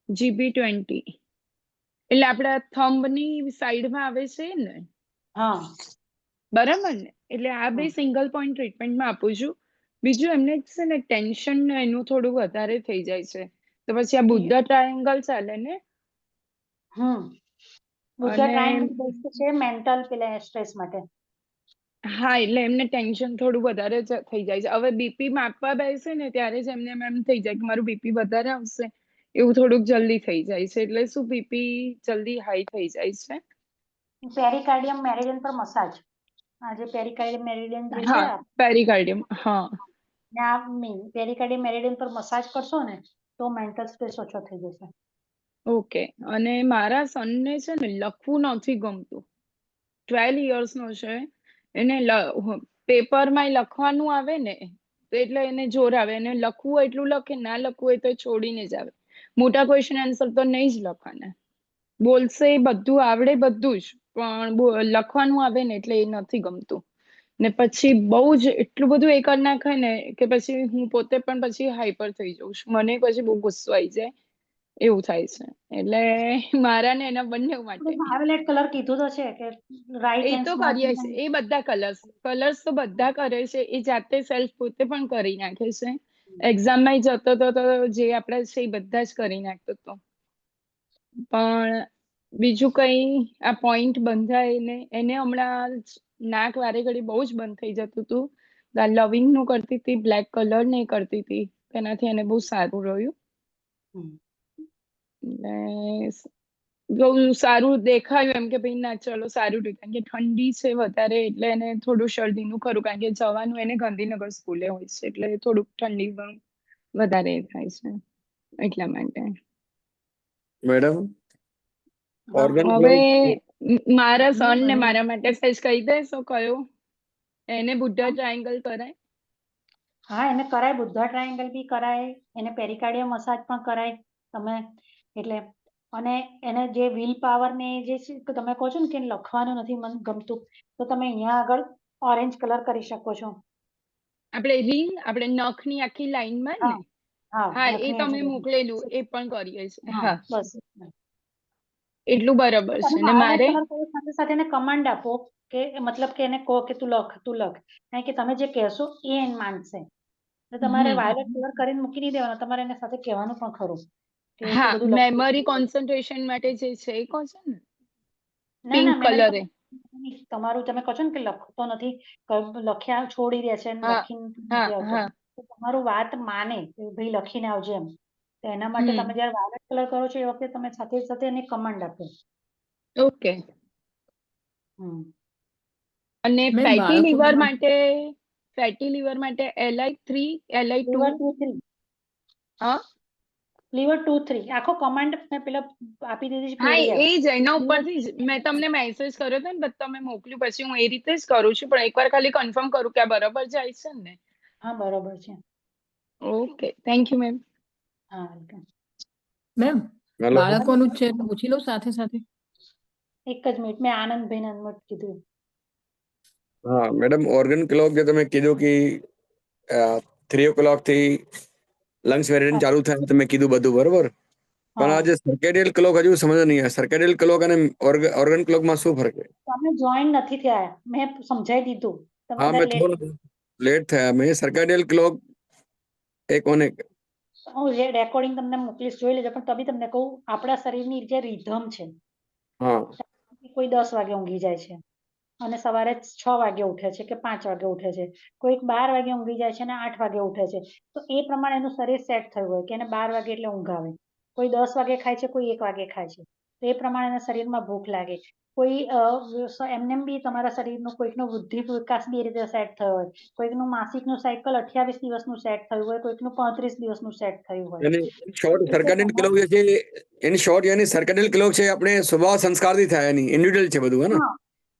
GB20 એટલે આપડા થંબની સાઈડમાં આવે છે ને? હા બરાબર ને? એટલે આ બે સિંગલ પોઈન્ટ ટ્રીટમેન્ટમાં આપું છું. બીજું એમને છે ને ટેન્શન એનું થોડું વધારે થઈ જાય છે. તો પછી આ બુદ્ધા ટ્રાયેંગલ ચાલે ને? બુદ્ધા ટ્રાયેંગલ બેસ્ટ છે મેન્ટલ પેલા સ્ટ્રેસ માટે. હા એટલે એમને ટેન્શન થોડું વધારે થઈ જાય છે. હવે બીપી માપવા બેસે ને ત્યારે જ એમને એમ થઈ જાય કે મારું બીપી વધારે આવશે, એવું થોડુંક જલ્દી થઈ જાય છે. એટલે શું બીપી જલ્દી હાઈ થઈ જાય છે. પેરિકાર્ડિયમ મેરિડિયન પર મસાજ, આ જે પેરિકાર્ડિયમ મેરિડિયન જે છે હા, પેરિકાર્ડિયમ. હા, ને આ પેરિકાર્ડિયમ મેરિડિયન પર મસાજ કરશો ને તો મેન્ટલ સ્ટ્રેસ ઓછો થઈ જશે. ઓકે. અને મારા સનને છે ને લખવું નથી ગમતું. 12 યર્સનો છે. એને પેપરમાં લખવાનું આવે ને તો એટલે એને જોર આવે. એને લખવું હોય એટલું લખે, ના લખવું હોય તો છોડીને જ આવે. મોટા ક્વેશ્ચન આન્સર તો નહીં જ લખવાના. બોલશે બધું આવડે બધું જ, પણ લખવાનું આવે ને એટલે એ નથી ગમતું. ને પછી બહુ જ એટલું બધું એ કરી નાખે ને કે પછી હું પોતે પણ પછી હાઈપર થઈ જાઉં છું. મને પછી બહુ ગુસ્સો આવી જાય એવું થાય છે. એટલે મારા ને એના બંને માટે વાયોલેટ કલર કીધું તો છે કે રાઈટ એ એન્ડ તો સ્મોલ. કરીએ છે. એ બધા કલર્સ તો બધા કરે છે. એ જાતે સેલ્ફ પોતે પણ કરી નાખે છે. એક્ઝામમાં જતો તો જે આપણે છે એ બધા જ કરી નાખતો હતો. પણ બીજું કઈ આ પોઈન્ટ બંધાય ને એને હમણાં નાક વારે ઘડી બહુ જ બંધ થઈ જતું હતું. લવિંગ નું કરતી હતી, બ્લેક કલર ને કરતી હતી. તેનાથી એને બહુ સારું રહ્યું. બહુ સારું દેખાયું એમ કે ભાઈ ના ચલો સારું રહ્યું. કારણ કે ઠંડી છે વધારે એટલે એને થોડું શરદીનું ખરું. કારણ કે જવાનું એને ગાંધીનગર સ્કૂલે હોય છે એટલે થોડુંક ઠંડી પણ વધારે થાય છે એટલા માટે. મેડમ હા ઓર્ગન હવે ગ્લો મારા સન ને મારા માટે સહેજ કહી દેશો કયો એને બુદ્ધા ટ્રાયેંગલ કરાય? હા, એને કરાય. બુદ્ધા ટ્રાયેંગલ બી કરાય, એને પેરિકાર્ડિયમ મસાજ પણ કરાય તમે. એટલે અને એને જે વિલ પાવર ને જે છે તમે કહો છો ને કે લખવાનું નથી મન ગમતું, તો તમે અહીંયા આગળ ઓરેન્જ કલર કરી શકો છો. આપણે રિંગ આપણે નખની આખી લાઈનમાં હા ને? હા, હા, એ નખની તમે આજુબાજુ. મોકલેલું એ પણ કરીએ છીએ. હા હા, બસ. એટલું બરાબર તમે છે. ને વાયોલેટ મારે કલર કરો સાથે સાથે એને કમાન્ડ આપો કે મતલબ કે એને કહો કે તું લખ તું લખ. કારણ કે તમે જે કહેશો એ એને માનશે. એટલે તમારે હમ વાયોલેટ કલર કરીને મૂકી નહીં દેવાનો. તમારે એને સાથે કહેવાનું પણ ખરું કે તું હા, બધું મેમરી લખી. કોન્સન્ટ્રેશન માટે જે છે એ કહો છો ને ના પિંક ના મેમરી કલરે? તમારું તમે કહો છો ને કે લખતો નથી, લખ્યા છોડી દે છે, હા લખીને હા નથી આવતો, હા તો તમારું વાત માને કે ભાઈ લખીને આવજે એમ. તો એના માટે હમ તમે જયારે વાયોલેટ કલર કરો છો એ વખતે તમે સાથે સાથે એને કમાન્ડ આપો. ઓકે. હમ. અને મેમ ફેટી લીવર માટે Li3 Li2 લીવર 2 3 હા લીવર 2 3 આખો કમાન્ડ મેં પેલા આપી દીધી છે હા PDF. એ જ એના લીવર ઉપરથી જ મેં તમને મેસેજ કર્યો હતો ને બધા તમે મોકલ્યું પછી હું એ રીતે જ કરું છું પણ એકવાર ખાલી કન્ફર્મ કરું કે આ બરાબર જાય છે ને. હા બરોબર છે. Okay thank you ma'am. હા વેલકમ. Ma'am hello. બાળકોનું જ છે તો પૂછી લઉં સાથે સાથે. એક જ મિનિટ મેં આનંદભાઈને અનમત કીધું. હા મેડમ ઓર્ગન ક્લોક જે તમે કીધું કે 3 o'clock થી લંગ્સ વેરિયન્ટ ચાલુ થાય તમે કીધું બધું બરોબર, પણ હા આ જે સર્કેડિયલ ક્લોક હજુ સમજ નહીં આવે. સર્કેડિયલ ક્લોક અને ઓર્ગન ક્લોકમાં શું ફરક છે? તમે જોઈન નથી થયા, મેં સમજાઈ દીધું, તમે હા કદાચ મેં લેટ. થોડું લેટ થયા. મેં સર્કેડિયલ ક્લોક એ કોને? હું જે રેકોર્ડિંગ તમને મોકલીશ જોઈ લેજો, પણ તબી તમને કહું આપણા શરીરની જે રિધમ છે, હા કોઈ 10 વાગે ઊંઘી જાય છે અને સવારે 6 વાગે ઉઠે છે કે 5 વાગે ઉઠે છે, કોઈક 12 વાગે ઊંઘી જાય છે અને 8 વાગે ઉઠે છે, તો એ પ્રમાણે એનું શરીર સેટ થયું હોય કે એને 12 વાગે એટલે ઊંઘ આવે. કોઈ 10 વાગે ખાય છે, કોઈ 1 વાગે ખાય છે, તો એ પ્રમાણે એના શરીરમાં ભૂખ લાગે. કોઈ એમને બી તમારા શરીરનું કોઈકનો વૃદ્ધિ વિકાસ બી એ રીતે સેટ થયો હોય, કોઈકનું માસિકનું સાયકલ 28 દિવસનું સેટ થયું હોય, કોઈકનું 35 દિવસનું સેટ થયું હોય. એની શોર્ટ એ રીતે સર્કેડિયલ ક્લોક જે છે એની શોર્ટ યાની સર્કેડિયલ ક્લોક છે આપણે સ્વભાવ સંસ્કારથી થાય, એની ઇન્ડિવિડ્યુઅલ છે બધું હે ને? હા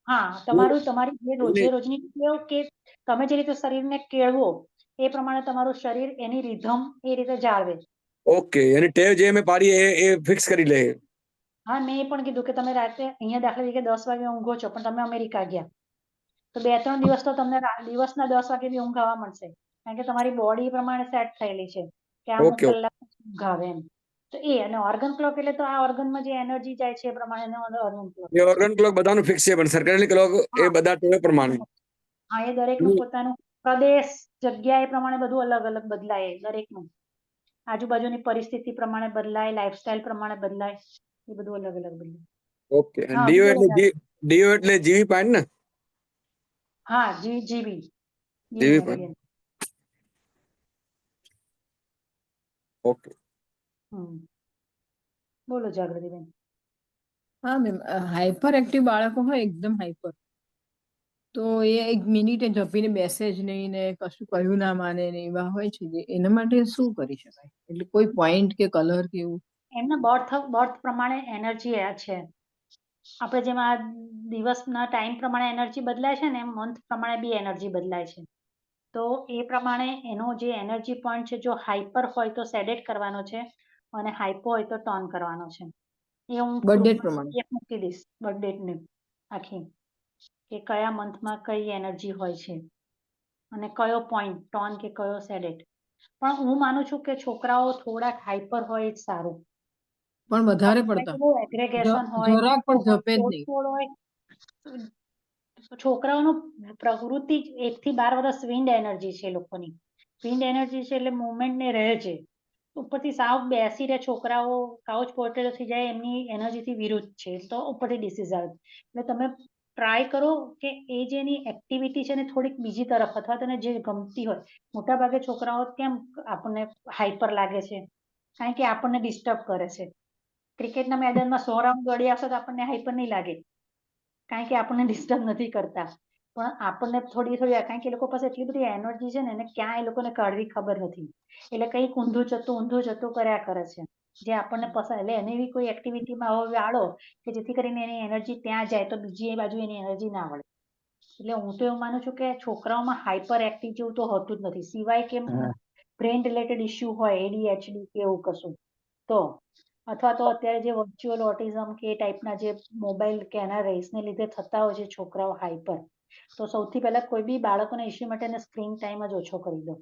હા, તમારી જે રોજની ટેવ કે તમે જે રીતે શરીરને કેળવો એ પ્રમાણે તમારું શરીર એની રિધમ એ રીતે જાળવે. ઓકે, એની ટેવ જે અમે પાડીએ એ ફિક્સ કરી લે. હા, મેં એ પણ કીધું કે તમે રાતે અહીંયા દાખલા તરીકે 10 વાગે ઊંઘો છો પણ તમે અમેરિકા ગયા તો 2-3 દિવસ તો તમને દિવસના 10 વાગે બી ઊંઘ આવવા મળશે, કારણ કે તમારી બોડી પ્રમાણે સેટ થયેલી છે કે અમુક ઓકે કલાક ઊંઘ આવે એમ. તો એ અને ઓર્ગન ક્લોક એટલે તો આ ઓર્ગનમાં જે એનર્જી જાય છે એ પ્રમાણે ઓર્ગન ક્લોક. એ ઓર્ગન ક્લોક બધાનું ફિક્સ છે, પણ સર્કેડિયલ ક્લોક હા એ બધા ટેવ પ્રમાણે. હા, એ દરેકનું પોતાનું પ્રદેશ જગ્યા એ પ્રમાણે બધું અલગ અલગ બદલાય દરેકનું. આજુબાજુની પરિસ્થિતિ પ્રમાણે બદલાય, લાઈફસ્ટાઈલ પ્રમાણે બદલાય, એ બધું અલગ અલગ બદલાય. ઓકે, હા ડીઓ બોલો એટલે સાહેબ. ડીઓ એટલે જીવી પાડ ને? હા જીબી જીવી પાડ. મેરેડિયન. ઓકે. બોલો જાગૃતિબેન. હા મેમ, હાઈપર એક્ટિવ બાળકો હોય એકદમ હાઈપર, તો એ એક મિનિટે જપીને બેસે જ નહીં ને કશું કહ્યું ના માને ને એવા હોય છે, જે એના માટે શું કરી શકાય? એટલે કોઈ પોઈન્ટ કે કલર કે એવું? એમના બર્થ પ્રમાણે એનર્જી છે. આપણે જેમ આ દિવસના ટાઈમ પ્રમાણે એનર્જી બદલાય છે ને, એમ મંથ પ્રમાણે બી એનર્જી બદલાય છે. તો એ પ્રમાણે એનો જે એનર્જી પોઈન્ટ છે, જો હાઈપર હોય તો સેડેટ કરવાનો છે, અને હાઈપો હોય તો ટોન કરવાનો છે. એ હું બર્થડે ગ્રુપમાં પ્રમાણે. PDF મૂકી દઈશ, બર્થડેટની આખી, કે કયા મંથમાં કઈ એનર્જી હોય છે અને કયો પોઈન્ટ ટોન કે કયો સેડેટ. પણ હું માનું છું કે છોકરાઓ થોડાક હાઈપર હોય જ સારું. પણ વધારે પડતા બહુ એગ્રેગેશન હોય, જરાક પણ જપે જ નહીં. તોડફોડ હોય. છોકરાઓનું પ્રવૃત્તિ જ 1 થી 12 વર્ષ વિન્ડ એનર્જી છે. એ લોકોની વિન્ડ એનર્જી છે, એટલે મુવમેન્ટ ને રહે છે. ઉપરથી સાવ બેસી રહે છોકરાઓ, કાઉચ પોટેટો થઈ જાય, એમની એનર્જીથી વિરુદ્ધ છે, તો ઉપરથી ડિસીઝ આવે. એટલે તમે ટ્રાય કરો કે એ જેની એક્ટિવિટી છે ને થોડીક બીજી તરફ, અથવા તને જે ગમતી હોય. મોટા ભાગે છોકરાઓ કેમ આપણને હાઈપર લાગે છે? કારણ કે આપણને ડિસ્ટર્બ કરે છે. ક્રિકેટના મેદાનમાં 100 રાઉન્ડ દોડી આવશે તો આપણને હાઈપર નહીં લાગે, કારણ કે આપણને ડિસ્ટર્બ નથી કરતા. પણ આપણને થોડી કારણ કે એ લોકો પાસે એટલી બધી એનર્જી છે ને, એને ક્યાં એ લોકોને કાઢવી ખબર નથી. એટલે કંઈક ઊંધું જતું કર્યા કરે છે, જે આપણને પસંદ. એટલે એને એવી કોઈ એક્ટિવિટીમાં વાળો કે જેથી કરીને એની એનર્જી ત્યાં જાય, તો બીજી બાજુ એની એનર્જી ના વળે. એટલે હું તો એવું માનું છું કે છોકરાઓમાં હાઈપર એક્ટિવ જેવું તો હોતું જ નથી, સિવાય કે બ્રેન રિલેટેડ ઇસ્યુ હોય, ADHD કે એવું કશું તો, અથવા તો અત્યારે જે વર્ચ્યુઅલ ઓટિઝમ કે એ ટાઈપના જે મોબાઈલ કે એના રેસને લીધે થતા હોય છે છોકરાઓ હાઈપર, તો સૌથી પહેલા કોઈ બી બાળકોના ઇસ્યુ માટે એને સ્ક્રીન ટાઈમ જ ઓછો કરી દો.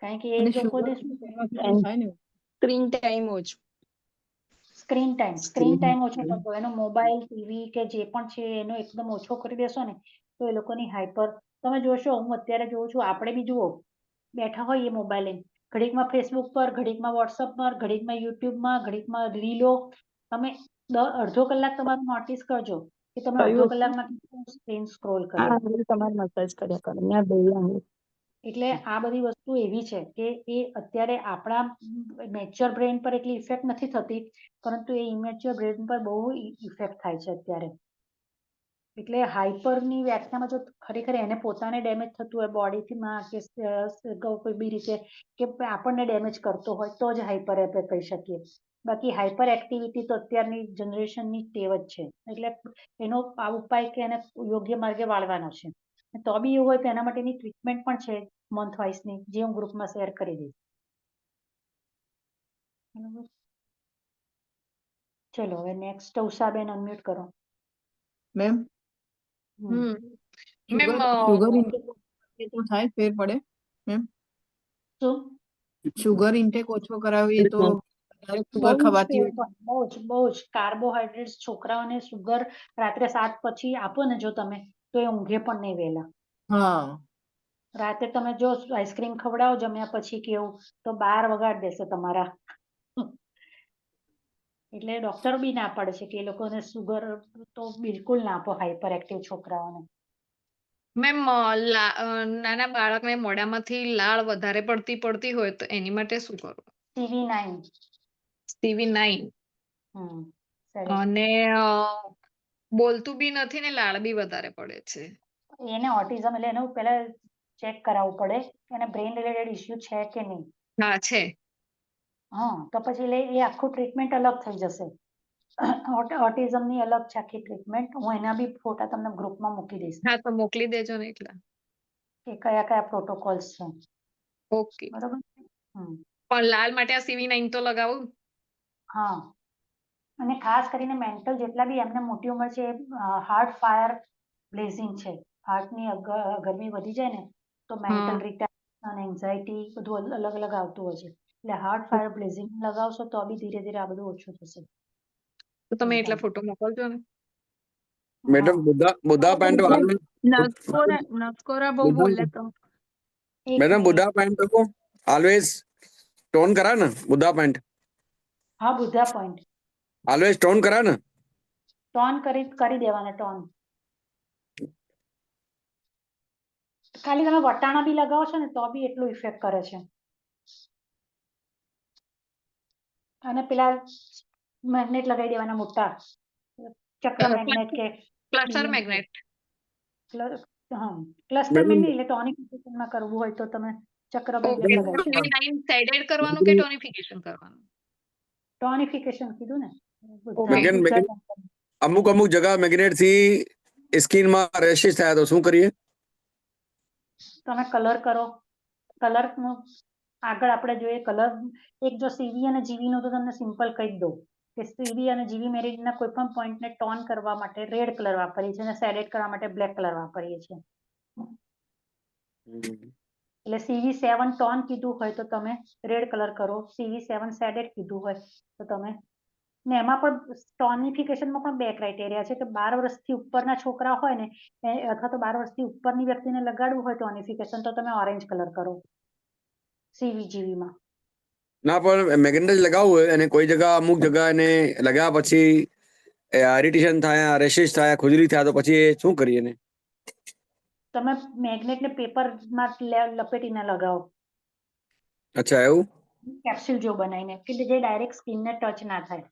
કારણ કે એ અને લોકોને sugar થાય ને. સ્ક્રીન ટાઈમ ઓછો. સ્ક્રીન ટાઈમ ઓછો કરી દો. એનો મોબાઈલ, ટીવી કે જે પણ છે એનો એકદમ ઓછો કરી દેશો ને, તો એ લોકોની હાઈપર. તમે જોશો, હું અત્યારે જોઉં છું, આપણે બી જુઓ, બેઠા હોઈએ મોબાઈલ લઈને, ઘડીકમાં ફેસબુક પર, ઘડીકમાં વોટ્સઅપ પર, ઘડીકમાં યુટ્યુબમાં, ઘડીકમાં રીલો. તમે અડધો કલાક તમારું નોટિસ કરજો કે તમે અડધો કલાકમાં સ્ક્રીન સ્ક્રોલ કર્યો. તમારે મસાજ કર્યા કરો ને બે. એટલે આ બધી વસ્તુ એવી છે કે એ અત્યારે આપણા મેચ્યોર બ્રેન પર એટલી ઇફેક્ટ નથી થતી, પરંતુ એ ઇમેચ્યોર બ્રેન પર બહુ ઇફેક્ટ થાય છે અત્યારે. એટલે હાઈપરની વ્યાખ્યામાં જો ખરેખર એને પોતાને ડેમેજ થતું હોય બોડીમાં, કે કોઈ બી રીતે, કે આપણને ડેમેજ કરતો હોય, તો જ હાઈપર આપણે કહી શકીએ. બાકી હાઈપર એક્ટિવિટી તો અત્યારની જનરેશનની ટેવ જ છે. એટલે એનો આ ઉપાય કે એને યોગ્ય માર્ગે વાળવાનો છે. તો બી એવું હોય તો એના માટેની ટ્રીટમેન્ટ પણ છે મંથ વાઇઝની, જે હું ગ્રુપમાં શેર કરી દઈશ. બરાબર. ચલો હવે નેક્સ્ટ ઉષાબેન અનમ્યુટ કરો. મેમ, મેમ શુગર ઇન્ટેક થાય ફેર પડે મેમ? શું? શુગર ઇન્ટેક ઓછો કરાવીએ તો શુગર ખવાતી હોય? બહુ જ કાર્બોહાઈડ્રેટ્સ છોકરાઓને શુગર રાત્રે 7 પછી આપો ને જો તમે, તો એ ઊંઘે પણ નહીં વહેલા. હા. રાતે તમે જો આઈસ્ક્રીમ ખવડાવો જમ્યા પછી કેવું, તો 12 વગાડ દેશે તમારા. એટલે ડોક્ટર બી ના પાડે છે કે એ લોકોને શુગર તો બિલકુલ ના આપો હાઈપર એક્ટિવ છોકરાઓને. મેમ નાના બાળકને મોઢામાંથી લાળ વધારે પડતી હોય તો એની માટે શું કરવું? CV9. CV9. અને બોલતું બી નથી ને લાળ બી વધારે પડે છે. એને ઓટિઝમ, એટલે એનું પહેલા ચેક કરાવવું પડે કે એને બ્રેન રિલેટેડ ઇસ્યુ છે કે નહીં. હા છે. હા, તો પછી એ આખું ટ્રીટમેન્ટ અલગ થઈ જશે. ઓટિઝમની અલગ છે આખી ટ્રીટમેન્ટ. હું એના બી ફોટા તમને ગ્રુપમાં મૂકી દઈશ. હા, તો મોકલી દેજો ને એટલા. કે કયા કયા પ્રોટોકોલ્સ છે. ઓકે. બરોબર. પણ લાલ માટે આ CV9 તો લગાવું? હા, અને ખાસ કરીને મેન્ટલ જેટલા બી એમને મોટી ઉંમર છે, હાર્ટ ફાયર બ્લેઝિંગ છે. હાર્ટની ગરમી વધી જાય ને તો મેન્ટલ રિટાયર્ડ અને એન્ઝાયટી બધું અલગ અલગ આવતું હોય છે. એટલે હાર્ટ ફાયર બ્લેઝિંગ લગાવશો તો બી ધીરે ધીરે આ બધું ઓછું થશે. તો તમે એટલા ફોટો મોકલજો ને. મેડમ बुद्धा पैंट નસકોરા બહુ બોલે તો. मैडम बुद्धा पैंट को ऑलवेज टोन करा ना, बुद्धा पैंट હા, બુધા પોઈન્ટ ऑलवेज टोन करा ना. ટોન કરી દેવાના ટોન. ખાલી તમે વટાણા બી લગાવો છો ને તો બી એટલું ઇફેક્ટ કરે છે. અને પેલા મેગ્નેટ લગાવી દેવાના મોટા, ચક્ર મેગ્નેટ કે ક્લસ્ટર મેગ્નેટ. ક્લસ્ટર મેગ્નેટ એટલે ટોનિફિકેશનમાં કરવું હોય તો તમે ચક્ર મેગ્નેટ લગાવી શકો. લાઈન શેડેડ કરવાનું કે ટોનિફિકેશન કરવાનું? ટોનિફિકેશન કીધું ને. અમુક જગા મેગ્નેટ થી સ્કિનમાં રેશિસ થયા તો શું કરીએ? તમે કલર કરો. કલર આગળ આપણે જોઈએ કલર. એક જો સીવી અને જીવી નો તો તમને સિમ્પલ કહી દઉં કે સીવી અને જીવી મેરિડિયનના કોઈ પણ પોઈન્ટને ટોન કરવા માટે રેડ કલર વાપરીએ છીએ અને શેડેડ કરવા માટે બ્લેક કલર વાપરીએ છીએ. એટલે CV7 ટોન કીધું હોય તો તમે રેડ કલર કરો, CV7 શેડેડ કીધું હોય તો તમે. ને એમાં પણ ટોનિફિકેશનમાં પણ 2 ક્રાઇટેરિયા છે કે 12 વર્ષથી ઉપરના છોકરા હોય ને અથવા તો 12 વર્ષથી ઉપરની વ્યક્તિને લગાડવું હોય ટોનિફિકેશન તો તમે ઓરેન્જ કલર કરો CVGVમાં. ના પણ મેગ્નેટ લગાવવું હોય અને કોઈ જગા અમુક જગા એને લગાવ્યા પછી ઇરિટેશન થાય, રેશિસ થાય, ખુજલી થાય તો પછી શું કરીએ ને? તમે મેગ્નેટને પેપરમાં લપેટીને લગાવો. અચ્છા એવું? કેપ્સ્યુલ જો બનાવીને કે જે ડાયરેક્ટ સ્કિનને ટચ ના થાય.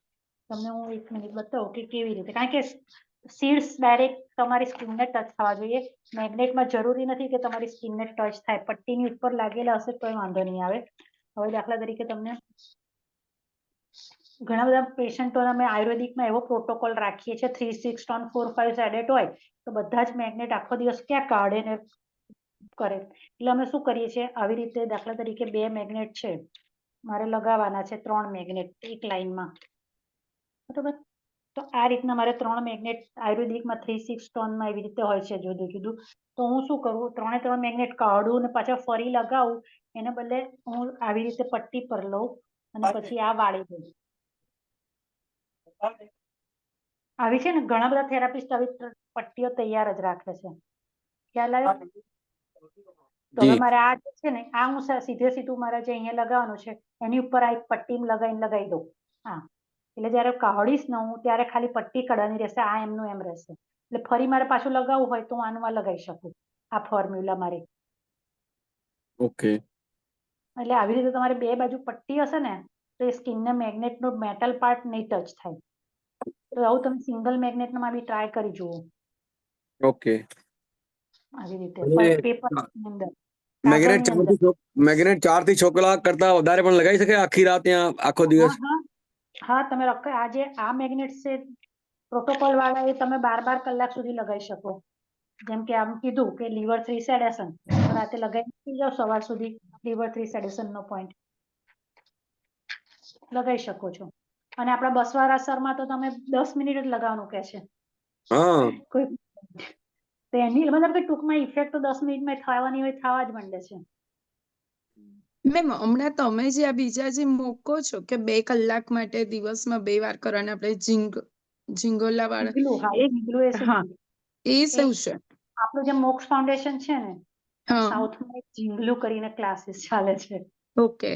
તમને હું 1 મિનિટ બતાવું કે કેવી રીતે, કારણ કે સીડ્સ ડાયરેક્ટ તમારી સ્કિનને ટચ થવા જોઈએ. મેગ્નેટમાં જરૂરી નથી કે તમારી સ્કિનને ટચ થાય. પટ્ટીની ઉપર લાગેલા હશે તો વાંધો નહીં આવે. હવે દાખલા તરીકે તમને ઘણા બધા પેશન્ટો અમે આયુર્વેદિકમાં એવો પ્રોટોકોલ રાખીએ છીએ 3, 6 ટોન 4, 5 શેડેડ હોય તો બધા જ મેગ્નેટ આખો દિવસ ક્યાં કાઢે ને કરે. એટલે અમે શું કરીએ છીએ આવી રીતે દાખલા તરીકે 2 મેગ્નેટ છે મારે લગાવવાના છે, 3 મેગ્નેટ એક લાઈનમાં, બરોબર? તો આ રીતના મારે 3 મેગ્નેટ આયુર્વેદિકમાં 3, 6 ટોનમાં એવી રીતે હોય છે જુદું જુદું. તો હું શું કરું 3 મેગ્નેટ કાઢું ને પાછા ફરી લગાવું એને બદલે હું આવી રીતે પટ્ટી પર લઉં અને પછી આ વાળી દઉં. આવી છે ને ઘણા બધા થેરાપિસ્ટ આવી પટ્ટીઓ તૈયાર જ રાખે છે. ખ્યાલ આવ્યો? તો હવે મારે આ છે ને આ હું સીધું મારે જે અહીંયા લગાવવાનું છે એની ઉપર આ એક પટ્ટી લગાવી દઉં. હા, એટલે જયારે કાઢીશ ને હું ત્યારે ખાલી પટ્ટી કાઢવાની રહેશે, આ એમનું એમ રહેશે. એટલે ફરી મારે પાછું લગાવવું હોય તો હું આનું આ લગાવી શકું. આ ફોર્મ્યુલા મારે. ઓકે. એટલે આવી રીતે તમારે 2 બાજુ પટ્ટી હશે ને તો એ સ્કિનને મેગ્નેટનો મેટલ પાર્ટ નહીં ટચ થાય. તો આવું તમે સિંગલ મેગ્નેટમાં બી ટ્રાય કરી જુઓ. ઓકે. આવી રીતે પેપરની અંદર મેગ્નેટ 4 થી 6 કલાક કરતા વધારે પણ લગાવી શકે આખી રાત ત્યાં આખો દિવસ? હા, તમે આજે આ મેગ્નેટ છે પ્રોટોકોલ વાળા એ તમે 12 કલાક સુધી લગાવી શકો. જેમ કે આમ કીધું કે લીવર 3 સેડેશન રાતે લગાવી જાઓ સવાર સુધી લીવર 3 સેડેશન નો પોઈન્ટ લગાવી શકો છો. અને આપણા બસવાળા સરમાં તો તમે 10 મિનિટ જ લગાવવાનું કહે છે. કોઈ તો એની મતલબ કે ટૂંકમાં ઇફેક્ટ તો 10 મિનિટમાં થવાની હોય થવા જ માંડે છે. મેમ હમણાં તમે જે આ બીજા જે મૂકો છો કે 2 કલાક માટે દિવસમાં 2 વાર કરવાના આપણે ઝીંગોલા વાળા હા એ શું છે? આપણું જે મોક્ષ ફાઉન્ડેશન છે ને સાઉથમાં એક ઝીંગલું કરીને ક્લાસીસ ચાલે છે. ઓકે.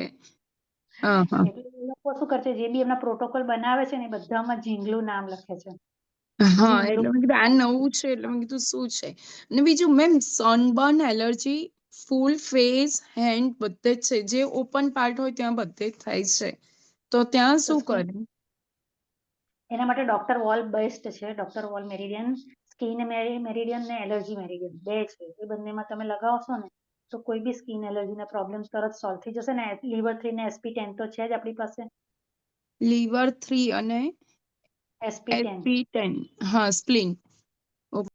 એટલે એ લોકો શું કરશે જે બી એમના પ્રોટોકોલ બનાવે છે ને બધામાં ઝીંગલું નામ લખે છે. હા, એટલે મેં કીધું આ નવું છે એટલે મેં કીધું શું છે. અને બીજું મેમ સનબર્ન એલર્જી ફૂલ ફેસ હેન્ડ બધે જ છે, જે ઓપન પાર્ટ હોય ત્યાં બધે જ થાય છે, તો ત્યાં શું કરે? એના માટે ડોક્ટર વોલ બેસ્ટ છે. Doctor wall meridian skin meridian ને એલર્જી મેરિડિયન 2 છે. એ બંનેમાં તમે લગાવશો ને તો કોઈ બી સ્કિન એલર્જીના પ્રોબ્લેમ તરત સોલ્વ થઈ જશે ને. લીવર 3 ને SP10 તો છે જ આપણી પાસે. લીવર 3 અને SP10 હા સ્પ્લિન.